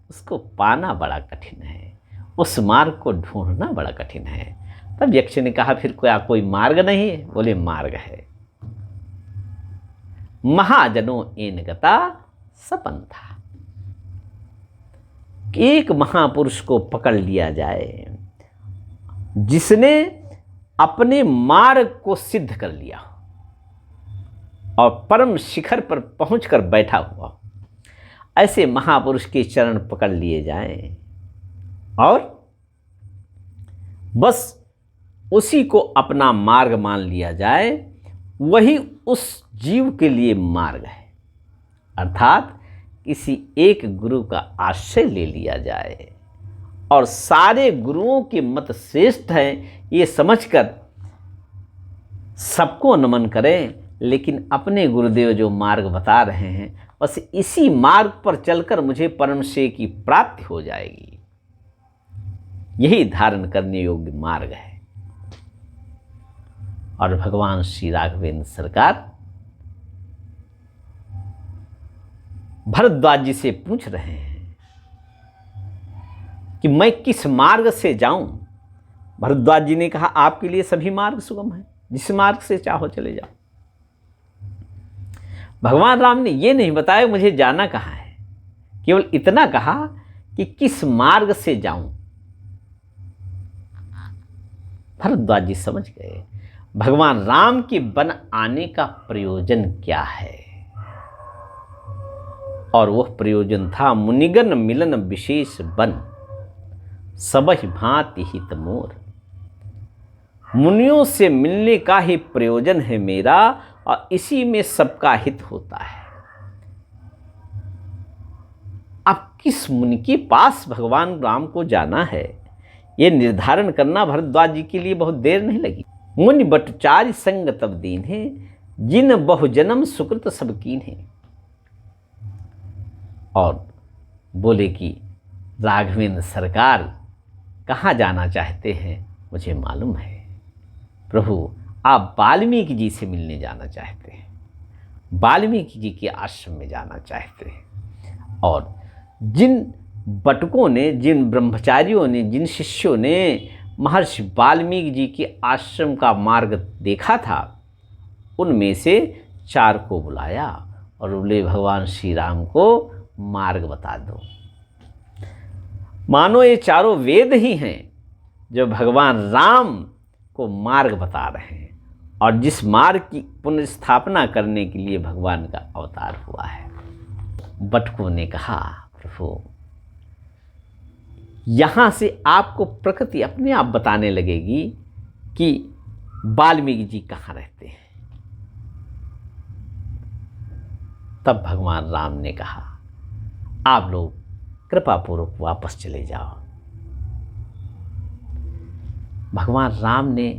उसको पाना बड़ा कठिन है, उस मार्ग को ढूंढना बड़ा कठिन है। तब यक्ष ने कहा, फिर क्या कोई मार्ग नहीं है। बोले, मार्ग है, महाजनों एन गता सपंथा, एक महापुरुष को पकड़ लिया जाए जिसने अपने मार्ग को सिद्ध कर लिया और परम शिखर पर पहुंचकर बैठा हुआ, ऐसे महापुरुष के चरण पकड़ लिए जाएं और बस उसी को अपना मार्ग मान लिया जाए, वही उस जीव के लिए मार्ग है। अर्थात किसी एक गुरु का आश्रय ले लिया जाए और सारे गुरुओं के मत श्रेष्ठ हैं ये समझकर सबको नमन करें, लेकिन अपने गुरुदेव जो मार्ग बता रहे हैं बस इसी मार्ग पर चलकर मुझे परम श्रेय की प्राप्ति हो जाएगी, यही धारण करने योग्य मार्ग है। और भगवान श्री राघवेंद्र सरकार भरद्वाज जी से पूछ रहे हैं कि मैं किस मार्ग से जाऊं। भरद्वाज जी ने कहा, आपके लिए सभी मार्ग सुगम है, जिस मार्ग से चाहो चले जाओ। भगवान राम ने ये नहीं बताया मुझे जाना कहाँ है, केवल इतना कहा कि किस मार्ग से जाऊं। भरद्वाज जी समझ गए भगवान राम के वन आने का प्रयोजन क्या है, और वह प्रयोजन था मुनिगण मिलन विशेष बन, सबहि भांति हित मोर। मुनियों से मिलने का ही प्रयोजन है मेरा, और इसी में सबका हित होता है। अब किस मुनि के पास भगवान राम को जाना है, यह निर्धारण करना भरद्वाज जी के लिए बहुत देर नहीं लगी। मुनि बटचारी संग तब दीन है, जिन बहुजन्म सुकृत सब कीन है। और बोले कि राघवेंद्र सरकार कहाँ जाना चाहते हैं, मुझे मालूम है प्रभु, आप वाल्मीकि जी से मिलने जाना चाहते हैं, वाल्मीकि जी के आश्रम में जाना चाहते हैं। और जिन बटुकों ने, जिन ब्रह्मचारियों ने, जिन शिष्यों ने महर्षि वाल्मीकि जी के आश्रम का मार्ग देखा था, उनमें से 4 को बुलाया और बोले भगवान श्री राम को मार्ग बता दो। मानो ये चारों वेद ही हैं जो भगवान राम को मार्ग बता रहे हैं, और जिस मार्ग की पुनर्स्थापना करने के लिए भगवान का अवतार हुआ है। बटुकों ने कहा प्रभु, यहाँ से आपको प्रकृति अपने आप बताने लगेगी कि वाल्मीकि जी कहाँ रहते हैं। तब भगवान राम ने कहा आप लोग कृपा पूर्वक वापस चले जाओ। भगवान राम ने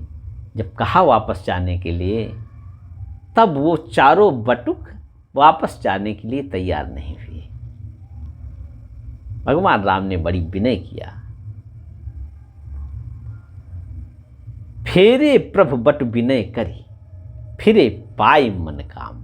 जब कहा वापस जाने के लिए, तब वो चारों बटुक वापस जाने के लिए तैयार नहीं हुए। भगवान राम ने बड़ी विनय किया, फेरे प्रभु बट विनय करी, फिरे पाए मन काम।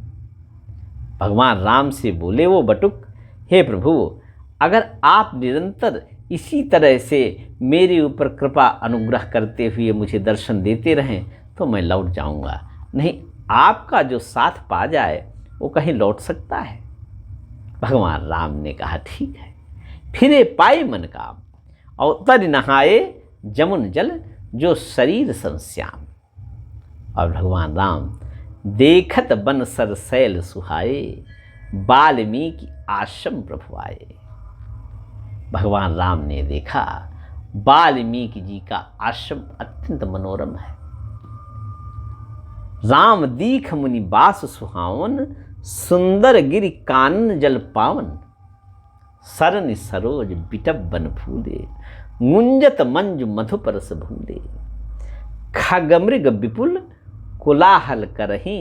भगवान राम से बोले वो बटुक, हे प्रभु, अगर आप निरंतर इसी तरह से मेरे ऊपर कृपा अनुग्रह करते हुए मुझे दर्शन देते रहें तो मैं लौट जाऊंगा, नहीं आपका जो साथ पा जाए वो कहीं लौट सकता है। भगवान राम ने कहा ठीक है। फिरे पाए मन काम, अवतर नहाए जमुन जल, जो शरीर संश्याम। और भगवान राम देखत बन सर शैल सुहाए, वाल्मीकि आश्रम प्रभु आए। भगवान राम ने देखा वाल्मीकि जी का आश्रम अत्यंत मनोरम है। राम दीख मुनि बास सुहावन, सुंदर गिरि कानन जल पावन। सरन सरोज बिटप बन फूले, मुंजत मंजु मधुपरस भूले। खगमृग विपुल कोलाहल करही,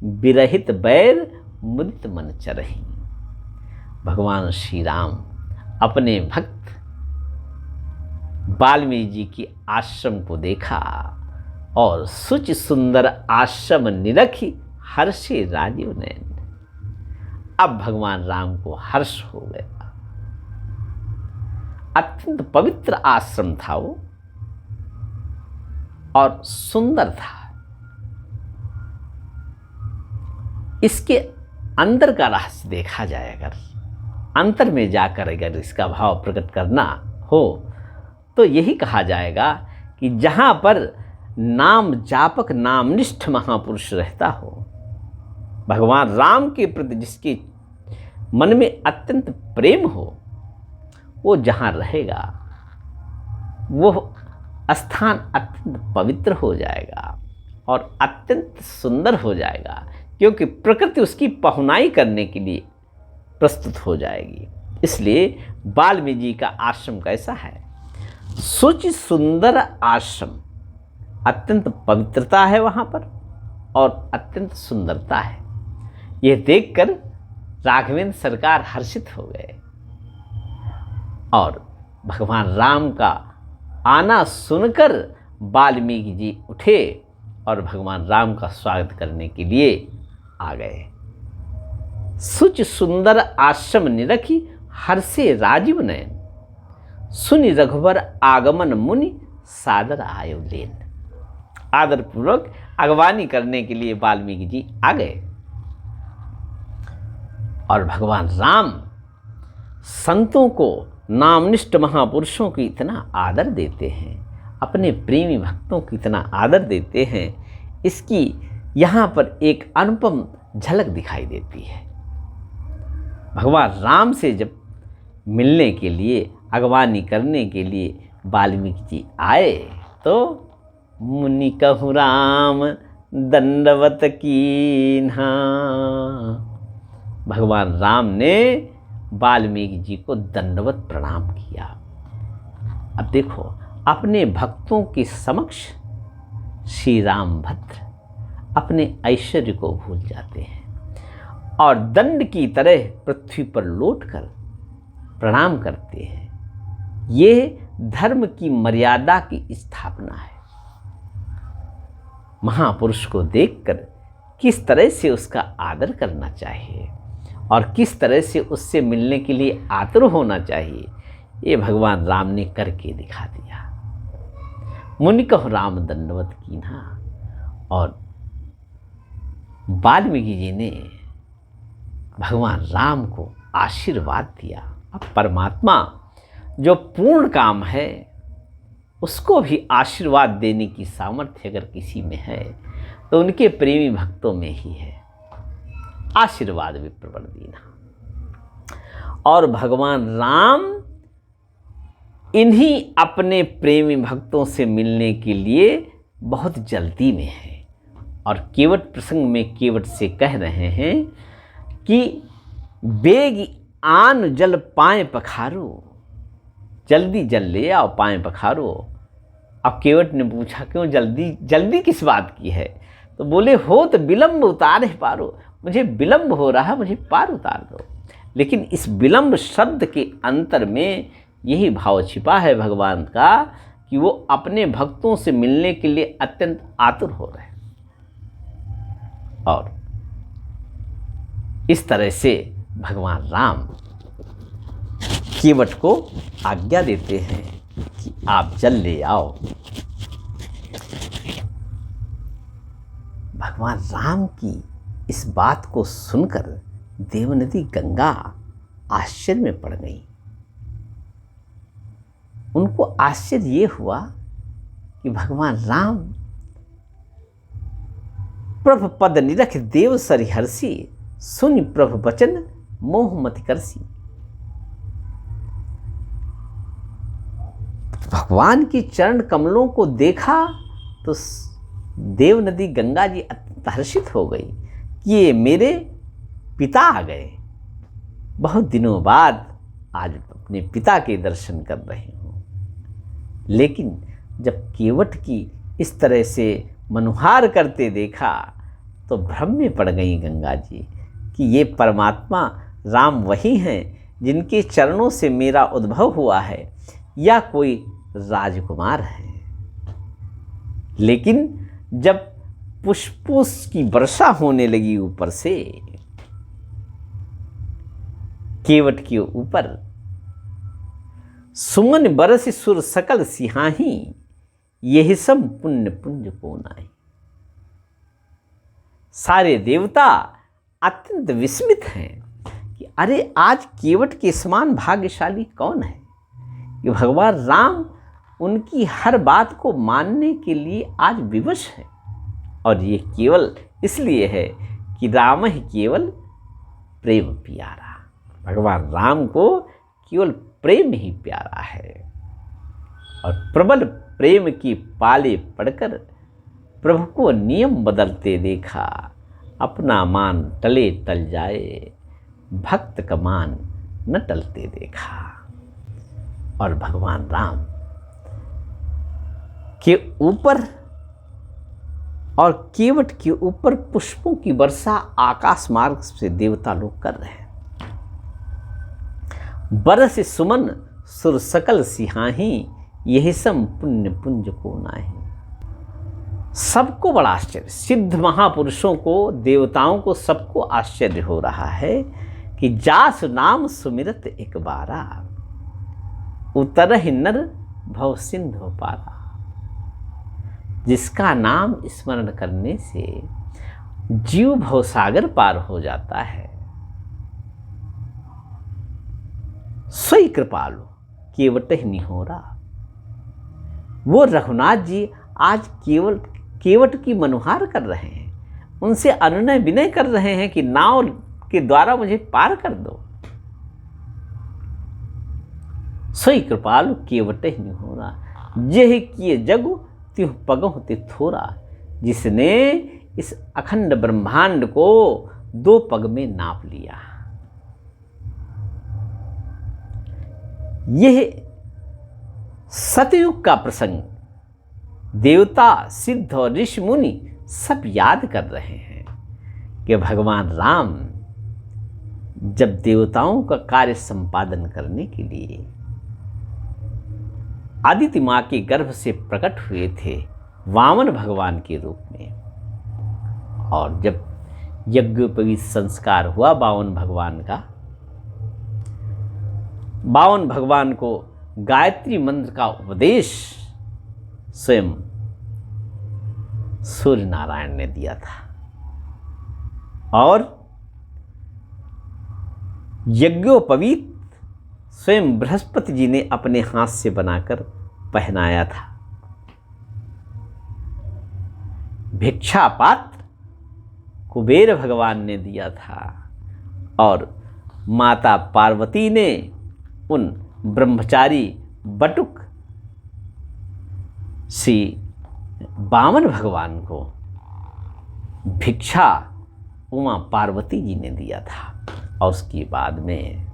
विरहित बैर मुदित मन चरही। भगवान श्री राम अपने भक्त वाल्मीकि जी की आश्रम को देखा और सुच सुंदर आश्रम निरखी, हर्षे राजीव नयन। अब भगवान राम को हर्ष हो गया। अत्यंत पवित्र आश्रम था वो, और सुंदर था। इसके अंदर का रहस्य देखा जाए, अगर अंतर में जाकर अगर इसका भाव प्रकट करना हो तो यही कहा जाएगा कि जहाँ पर नाम जापक नामनिष्ठ महापुरुष रहता हो, भगवान राम के प्रति जिसके मन में अत्यंत प्रेम हो, वो जहाँ रहेगा वो स्थान अत्यंत पवित्र हो जाएगा और अत्यंत सुंदर हो जाएगा, क्योंकि प्रकृति उसकी पहुनाई करने के लिए प्रस्तुत हो जाएगी। इसलिए वाल्मीकि जी का आश्रम कैसा है? सुचि सुंदर आश्रम, अत्यंत पवित्रता है वहाँ पर और अत्यंत सुंदरता है। यह देखकर राघवेंद्र सरकार हर्षित हो गए और भगवान राम का आना सुनकर वाल्मीकि जी उठे और भगवान राम का स्वागत करने के लिए आ गए। सुच सुंदर आश्रम निरखी, हर्षे राजीव नयन। सुनि रघुवर आगमन मुनि, सादर आयो लेन। आदर पूर्वक अगवानी करने के लिए वाल्मीकि जी आ गए। और भगवान राम संतों को, नामनिष्ठ महापुरुषों को इतना आदर देते हैं, अपने प्रेमी भक्तों को इतना आदर देते हैं, इसकी यहाँ पर एक अनुपम झलक दिखाई देती है। भगवान राम से जब मिलने के लिए, अगवानी करने के लिए वाल्मीकि जी आए तो मुनि कहु राम दंडवत कीन्हा। भगवान राम ने वाल्मीकि जी को दंडवत प्रणाम किया। अब देखो, अपने भक्तों के समक्ष श्री रामभद्र अपने ऐश्वर्य को भूल जाते हैं और दंड की तरह पृथ्वी पर लौटकर प्रणाम करते हैं। ये धर्म की मर्यादा की स्थापना है। महापुरुष को देखकर किस तरह से उसका आदर करना चाहिए और किस तरह से उससे मिलने के लिए आतुर होना चाहिए, ये भगवान राम ने करके दिखा दिया। मुनि कहु राम दंडवत कीन्हा। और वाल्मीकि जी ने भगवान राम को आशीर्वाद दिया। अब परमात्मा जो पूर्ण काम है उसको भी आशीर्वाद देने की सामर्थ्य अगर किसी में है तो उनके प्रेमी भक्तों में ही है। आशीर्वाद विप्रवर दीना। और भगवान राम इन्हीं अपने प्रेमी भक्तों से मिलने के लिए बहुत जल्दी में है और केवट प्रसंग में केवट से कह रहे हैं कि बेग आन जल पाए पखारो, जल्दी जल ले आओ पाए पखारो। अब केवट ने पूछा क्यों जल्दी, जल्दी किस बात की है? तो बोले हो तो विलंब उतारे पारो, मुझे विलंब हो रहा है, मुझे पार उतार दो। लेकिन इस विलंब शब्द के अंतर में यही भाव छिपा है भगवान का कि वो अपने भक्तों से मिलने के लिए अत्यंत आतुर हो रहे हैं। और इस तरह से भगवान राम केवट को आज्ञा देते हैं कि आप जल ले आओ। भगवान राम की इस बात को सुनकर देवनदी गंगा आश्चर्य में पड़ गई। उनको आश्चर्य ये हुआ कि भगवान राम प्रभु पद निरख देव सरिहर्षि, सुनि प्रभु वचन मोह मति करसी। भगवान की चरण कमलों को देखा तो देव नदी गंगा जी अत्यंत हर्षित हो गई कि ये मेरे पिता आ गए। बहुत दिनों बाद आज अपने पिता के दर्शन कर रहे हूँ। लेकिन जब केवट की इस तरह से मनुहार करते देखा तो भ्रम में पड़ गई गंगा जी कि ये परमात्मा राम वही हैं जिनके चरणों से मेरा उद्भव हुआ है या कोई राजकुमार है। लेकिन जब पुष्पों की वर्षा होने लगी ऊपर से केवट के ऊपर, सुमन बरस सुर सकल सिहाही, यही सब पुण्य पुंज को नाई। सारे देवता अत्यंत विस्मित हैं कि अरे आज केवट के समान भाग्यशाली कौन है कि भगवान राम उनकी हर बात को मानने के लिए आज विवश है। और ये केवल इसलिए है कि राम ही केवल प्रेम प्यारा। भगवान राम को केवल प्रेम ही प्यारा है। और प्रबल प्रेम की पाले पड़कर प्रभु को नियम बदलते देखा, अपना मान टले टल जाए, भक्त का मान न टलते देखा। और भगवान राम के ऊपर और केवट के ऊपर पुष्पों की वर्षा आकाश मार्ग से देवता लोग कर रहे हैं। बरस सुमन सुर सकल सिहाही, यही सम पुण्य पुंज को नाही। सबको बड़ा आश्चर्य, सिद्ध महापुरुषों को, देवताओं को, सबको आश्चर्य हो रहा है कि जास नाम सुमिरत एक बारा, उतरहि नर भव सिंधु पारा। जिसका नाम स्मरण करने से जीव भवसागर पार हो जाता है, सोई कृपालु केवट ही निहोरा। वो रघुनाथ जी आज केवल केवट की मनुहार कर रहे हैं, उनसे अनुनय विनय कर रहे हैं कि नाव के द्वारा मुझे पार कर दो। सोई कृपालु केवट ही निहोरा, जेहि किए जगु त्यों पगहु ते थोरा। जिसने इस अखंड ब्रह्मांड को 2 पग में नाप लिया। यह सतयुग का प्रसंग देवता, सिद्ध और ऋषि मुनि सब याद कर रहे हैं कि भगवान राम जब देवताओं का कार्य संपादन करने के लिए आदित्य माँ के गर्भ से प्रकट हुए थे वामन भगवान के रूप में, और जब यज्ञोपवीत संस्कार हुआ बावन भगवान का, बावन भगवान को गायत्री मंत्र का उपदेश स्वयं सूर्य नारायण ने दिया था, और यज्ञोपवीत स्वयं बृहस्पति जी ने अपने हाथ से बनाकर पहनाया था। भिक्षा पात्र कुबेर भगवान ने दिया था, और माता पार्वती ने उन ब्रह्मचारी बटुक श्री वामन भगवान को भिक्षा उमा पार्वती जी ने दिया था। और उसके बाद में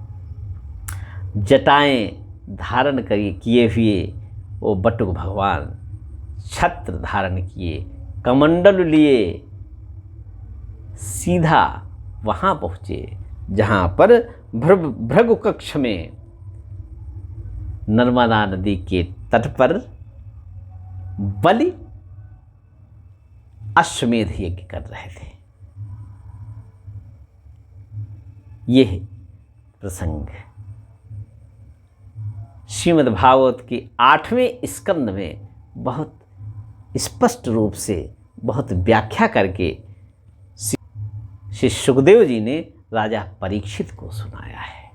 जटाएं धारण किए हुए वो बटुक भगवान छत्र धारण किए, कमंडल लिए सीधा वहाँ पहुँचे जहाँ पर भृगु कक्ष में नर्मदा नदी के तट पर बलि अश्वमेध यज्ञ कर रहे थे। यह प्रसंग श्रीमद् भागवत के 8वें स्कंद में बहुत स्पष्ट रूप से बहुत व्याख्या करके श्री सुखदेव जी ने राजा परीक्षित को सुनाया है।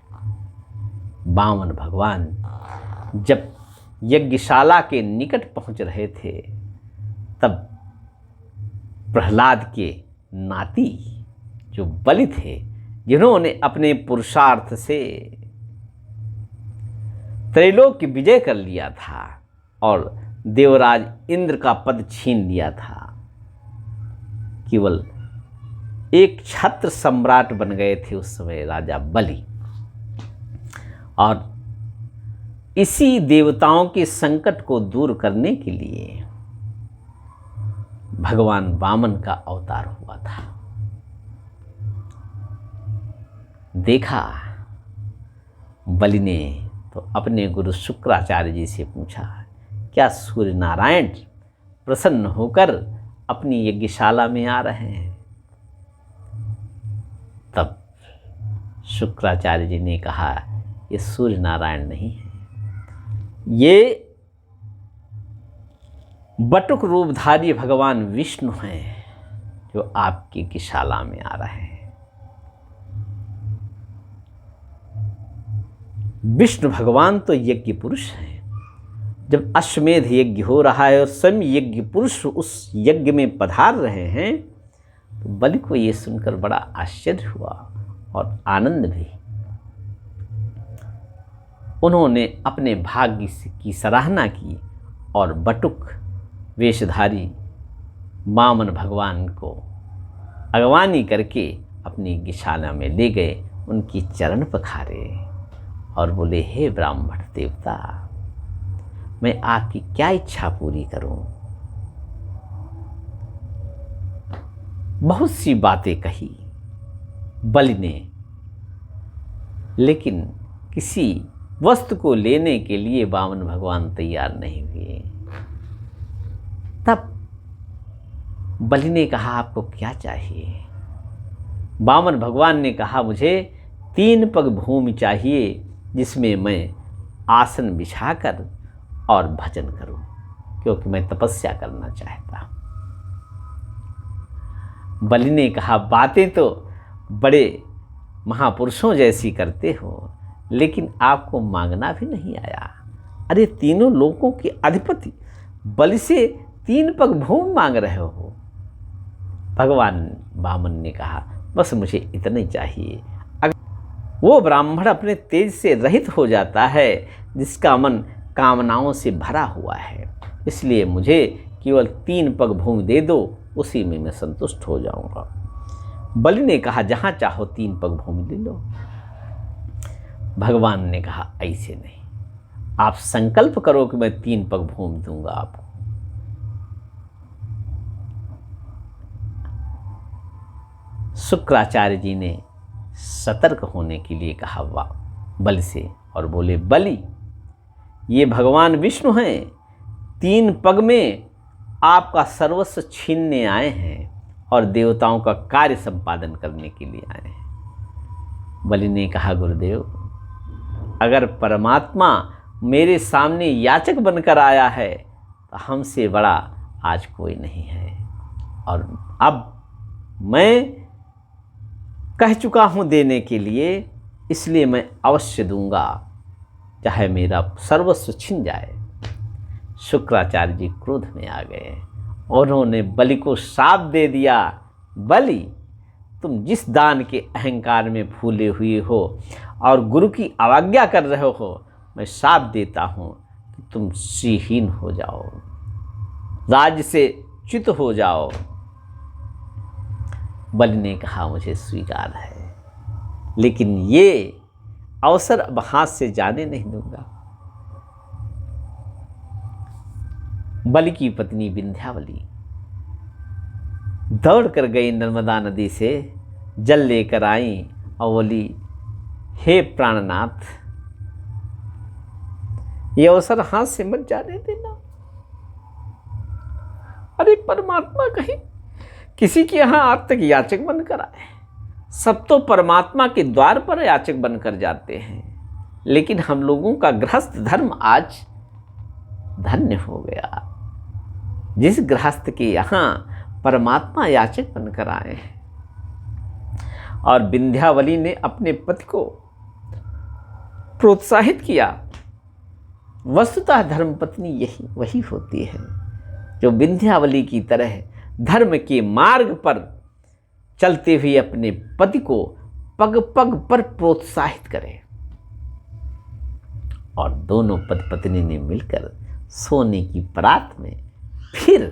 वामन भगवान जब यज्ञशाला के निकट पहुंच रहे थे, तब प्रहलाद के नाती जो बलि थे, जिन्होंने अपने पुरुषार्थ से त्रैलोक की विजय कर लिया था और देवराज इंद्र का पद छीन लिया था, केवल एक छत्र सम्राट बन गए थे उस समय राजा बलि। और इसी देवताओं के संकट को दूर करने के लिए भगवान वामन का अवतार हुआ था। देखा बलि ने तो अपने गुरु शुक्राचार्य जी से पूछा, क्या सूर्य नारायण प्रसन्न होकर अपनी यज्ञशाला में आ रहे हैं? तब शुक्राचार्य जी ने कहा, ये सूर्य नारायण नहीं है, ये बटुक रूपधारी भगवान विष्णु हैं जो आपकी यज्ञशाला में आ रहे हैं। विष्णु भगवान तो यज्ञ पुरुष हैं। जब अश्वमेध यज्ञ हो रहा है और स्वयं यज्ञ पुरुष उस यज्ञ में पधार रहे हैं, तो बलि को ये सुनकर बड़ा आश्चर्य हुआ और आनंद भी। उन्होंने अपने भाग्य की सराहना की और बटुक वेशधारी वामन भगवान को अगवानी करके अपनी यज्ञशाला में ले गए, उनकी चरण पखारे और बोले, हे ब्राह्मण देवता, मैं आपकी क्या इच्छा पूरी करूं? बहुत सी बातें कही बलि ने, लेकिन किसी वस्तु को लेने के लिए वामन भगवान तैयार नहीं हुए। तब बलि ने कहा, आपको क्या चाहिए? वामन भगवान ने कहा, मुझे 3 पग भूमि चाहिए जिसमें मैं आसन बिछाकर और भजन करूं, क्योंकि मैं तपस्या करना चाहता हूं। बलि ने कहा, बातें तो बड़े महापुरुषों जैसी करते हो, लेकिन आपको मांगना भी नहीं आया। अरे तीनों लोकों के अधिपति बलि से 3 पग भूमि मांग रहे हो। भगवान वामन ने कहा, बस मुझे इतना ही चाहिए। वो ब्राह्मण अपने तेज से रहित हो जाता है जिसका मन कामनाओं से भरा हुआ है, इसलिए मुझे केवल 3 पग भूमि दे दो, उसी में मैं संतुष्ट हो जाऊंगा। बलि ने कहा, जहां चाहो 3 पग भूमि ले लो। भगवान ने कहा, ऐसे नहीं, आप संकल्प करो कि मैं 3 पग भूमि दूंगा आपको। शुक्राचार्य जी ने सतर्क होने के लिए कहा बलि से, और बोले, बलि ये भगवान विष्णु हैं, 3 पग में आपका सर्वस्व छीनने आए हैं और देवताओं का कार्य संपादन करने के लिए आए हैं। बलि ने कहा, गुरुदेव अगर परमात्मा मेरे सामने याचक बनकर आया है तो हमसे बड़ा आज कोई नहीं है, और अब मैं कह चुका हूँ देने के लिए, इसलिए मैं अवश्य दूंगा, चाहे मेरा सर्वस्व छिन जाए। शुक्राचार्य जी क्रोध में आ गए और उन्होंने बलि को शाप दे दिया, बलि तुम जिस दान के अहंकार में फूले हुए हो और गुरु की अवज्ञा कर रहे हो, मैं शाप देता हूँ कि तुम श्रीहीन हो जाओ, राज्य से च्युत हो जाओ। बलि ने कहा, मुझे स्वीकार है, लेकिन ये अवसर अब हाथ से जाने नहीं दूंगा। बलि की पत्नी विंध्यावली दौड़ कर गई, नर्मदा नदी से जल लेकर आई और बोली, हे प्राणनाथ ये अवसर हाथ से मत जाने देना। अरे परमात्मा कहीं किसी के यहाँ आज तक याचक बनकर आए, सब तो परमात्मा के द्वार पर याचक बनकर जाते हैं, लेकिन हम लोगों का गृहस्थ धर्म आज धन्य हो गया, जिस गृहस्थ के यहाँ परमात्मा याचक बनकर आए हैं। और विंध्यावली ने अपने पति को प्रोत्साहित किया। वस्तुतः धर्मपत्नी यही वही होती है जो विंध्यावली की तरह धर्म के मार्ग पर चलते हुए अपने पति को पग पग पर प्रोत्साहित करे। और दोनों पति पत्नी ने मिलकर सोने की परात में फिर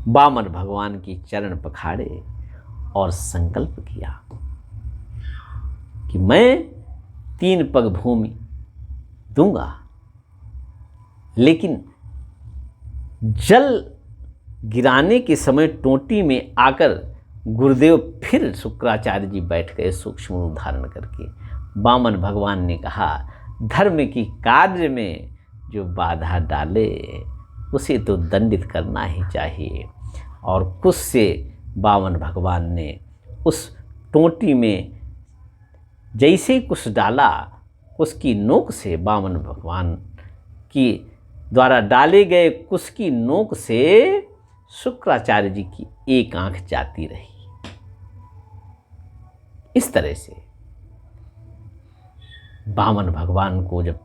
वामन भगवान की चरण पखाड़े और संकल्प किया कि मैं 3 पग भूमि दूंगा, लेकिन जल गिराने के समय टोटी में आकर गुरुदेव फिर शुक्राचार्य जी बैठ गए सूक्ष्म रूप धारण करके। वामन भगवान ने कहा, धर्म की कार्य में जो बाधा डाले उसे तो दंडित करना ही चाहिए। और कुछ से वामन भगवान ने उस टोटी में जैसे ही कुछ डाला, उसकी नोक से वामन भगवान की द्वारा डाले गए कुश की नोक से शुक्राचार्य जी की एक आंख जाती रही। इस तरह से वामन भगवान को जब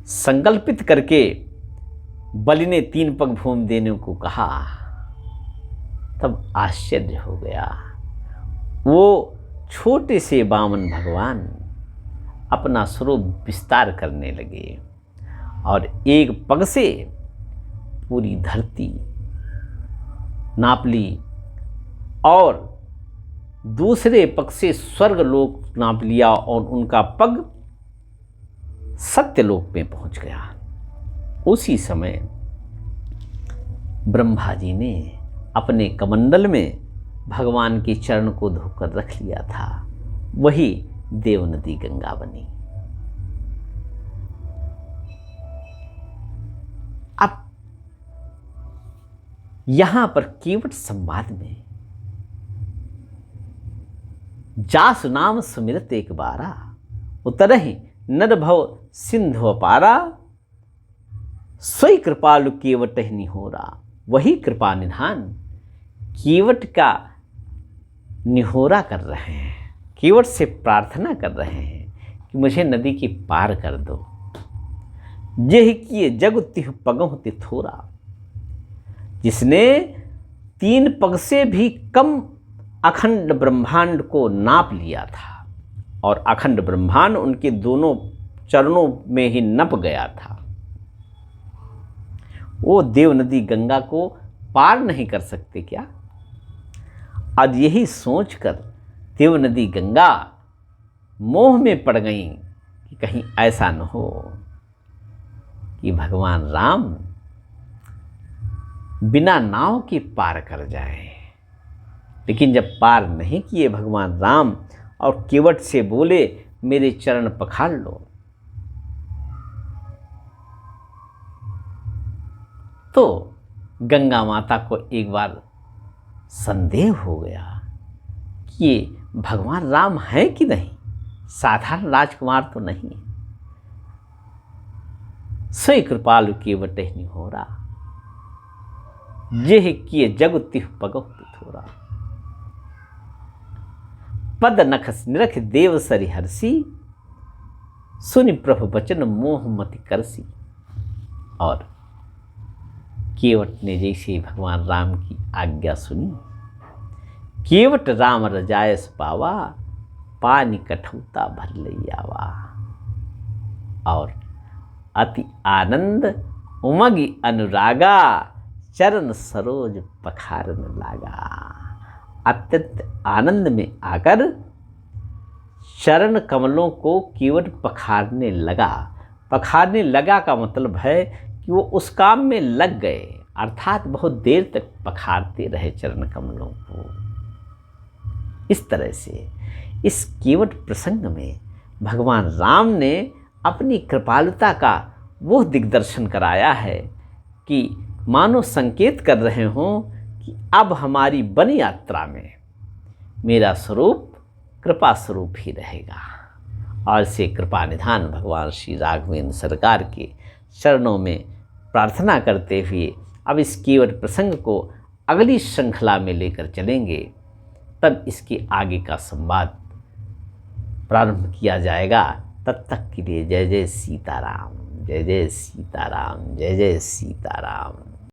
संकल्पित करके बलि ने 3 पग भूमि देने को कहा, तब आश्चर्य हो गया। वो छोटे से वामन भगवान अपना स्वरूप विस्तार करने लगे और एक पग से पूरी धरती नाप ली और दूसरे पग से स्वर्गलोक नाप लिया और उनका पग सत्यलोक में पहुंच गया। उसी समय ब्रह्मा जी ने अपने कमंडल में भगवान के चरण को धोकर रख लिया था, वही देव नदी गंगा बनी। अब यहां पर केवट संवाद में जासु नाम सुमिरत एक बारा, उतरहि नर भव सिंधु अपारा, सोई कृपालु केवट ही निहोरा। वही कृपा निधान केवट का निहोरा कर रहे हैं। केवट से प्रार्थना कर रहे हैं कि मुझे नदी की पार कर दो। यह किए जग तिह पगहुं तिथोरा, जिसने 3 पग से भी कम अखंड ब्रह्मांड को नाप लिया था और अखंड ब्रह्मांड उनके दोनों चरणों में ही नप गया था, वो देव नदी गंगा को पार नहीं कर सकते क्या? आज यही सोचकर देव नदी गंगा मोह में पड़ गई कि कहीं ऐसा न हो कि भगवान राम बिना नाव के पार कर जाए। लेकिन जब पार नहीं किए भगवान राम और केवट से बोले मेरे चरण पखार लो, तो गंगा माता को एक बार संदेह हो गया कि ये भगवान राम है कि नहीं, साधारण राजकुमार तो नहीं। सोई कृपालु केवट नहीं हो रहा, जेह किए जग तिह पगहुं तिथोरा। पद नखस निरख देव सरि हरसी, सुनि प्रभु बचन मोह मति करसी। और केवट ने जैसे भगवान राम की आज्ञा सुनी, केवट राम रजायस पावा, पानी कठौता भर लैयावा। और अति आनंद उमगी अनुरागा, चरण सरोज पखारन लागा। अत्यंत आनंद में आकर चरण कमलों को केवट पखारने लगा। पखारने लगा का मतलब है कि वो उस काम में लग गए, अर्थात बहुत देर तक पखारते रहे चरण कमलों को। इस तरह से इस केवट प्रसंग में भगवान राम ने अपनी कृपालुता का वो दिग्दर्शन कराया है कि मानो संकेत कर रहे हों कि अब हमारी वन यात्रा में मेरा स्वरूप कृपा स्वरूप ही रहेगा। और से कृपा निधान भगवान श्री राघवेंद्र सरकार के चरणों में प्रार्थना करते हुए अब इस केवट प्रसंग को अगली श्रृंखला में लेकर चलेंगे। तब इसके आगे का संवाद प्रारंभ किया जाएगा। तब तक के लिए जय जय सीताराम, जय जय सीताराम, जय जय सीताराम।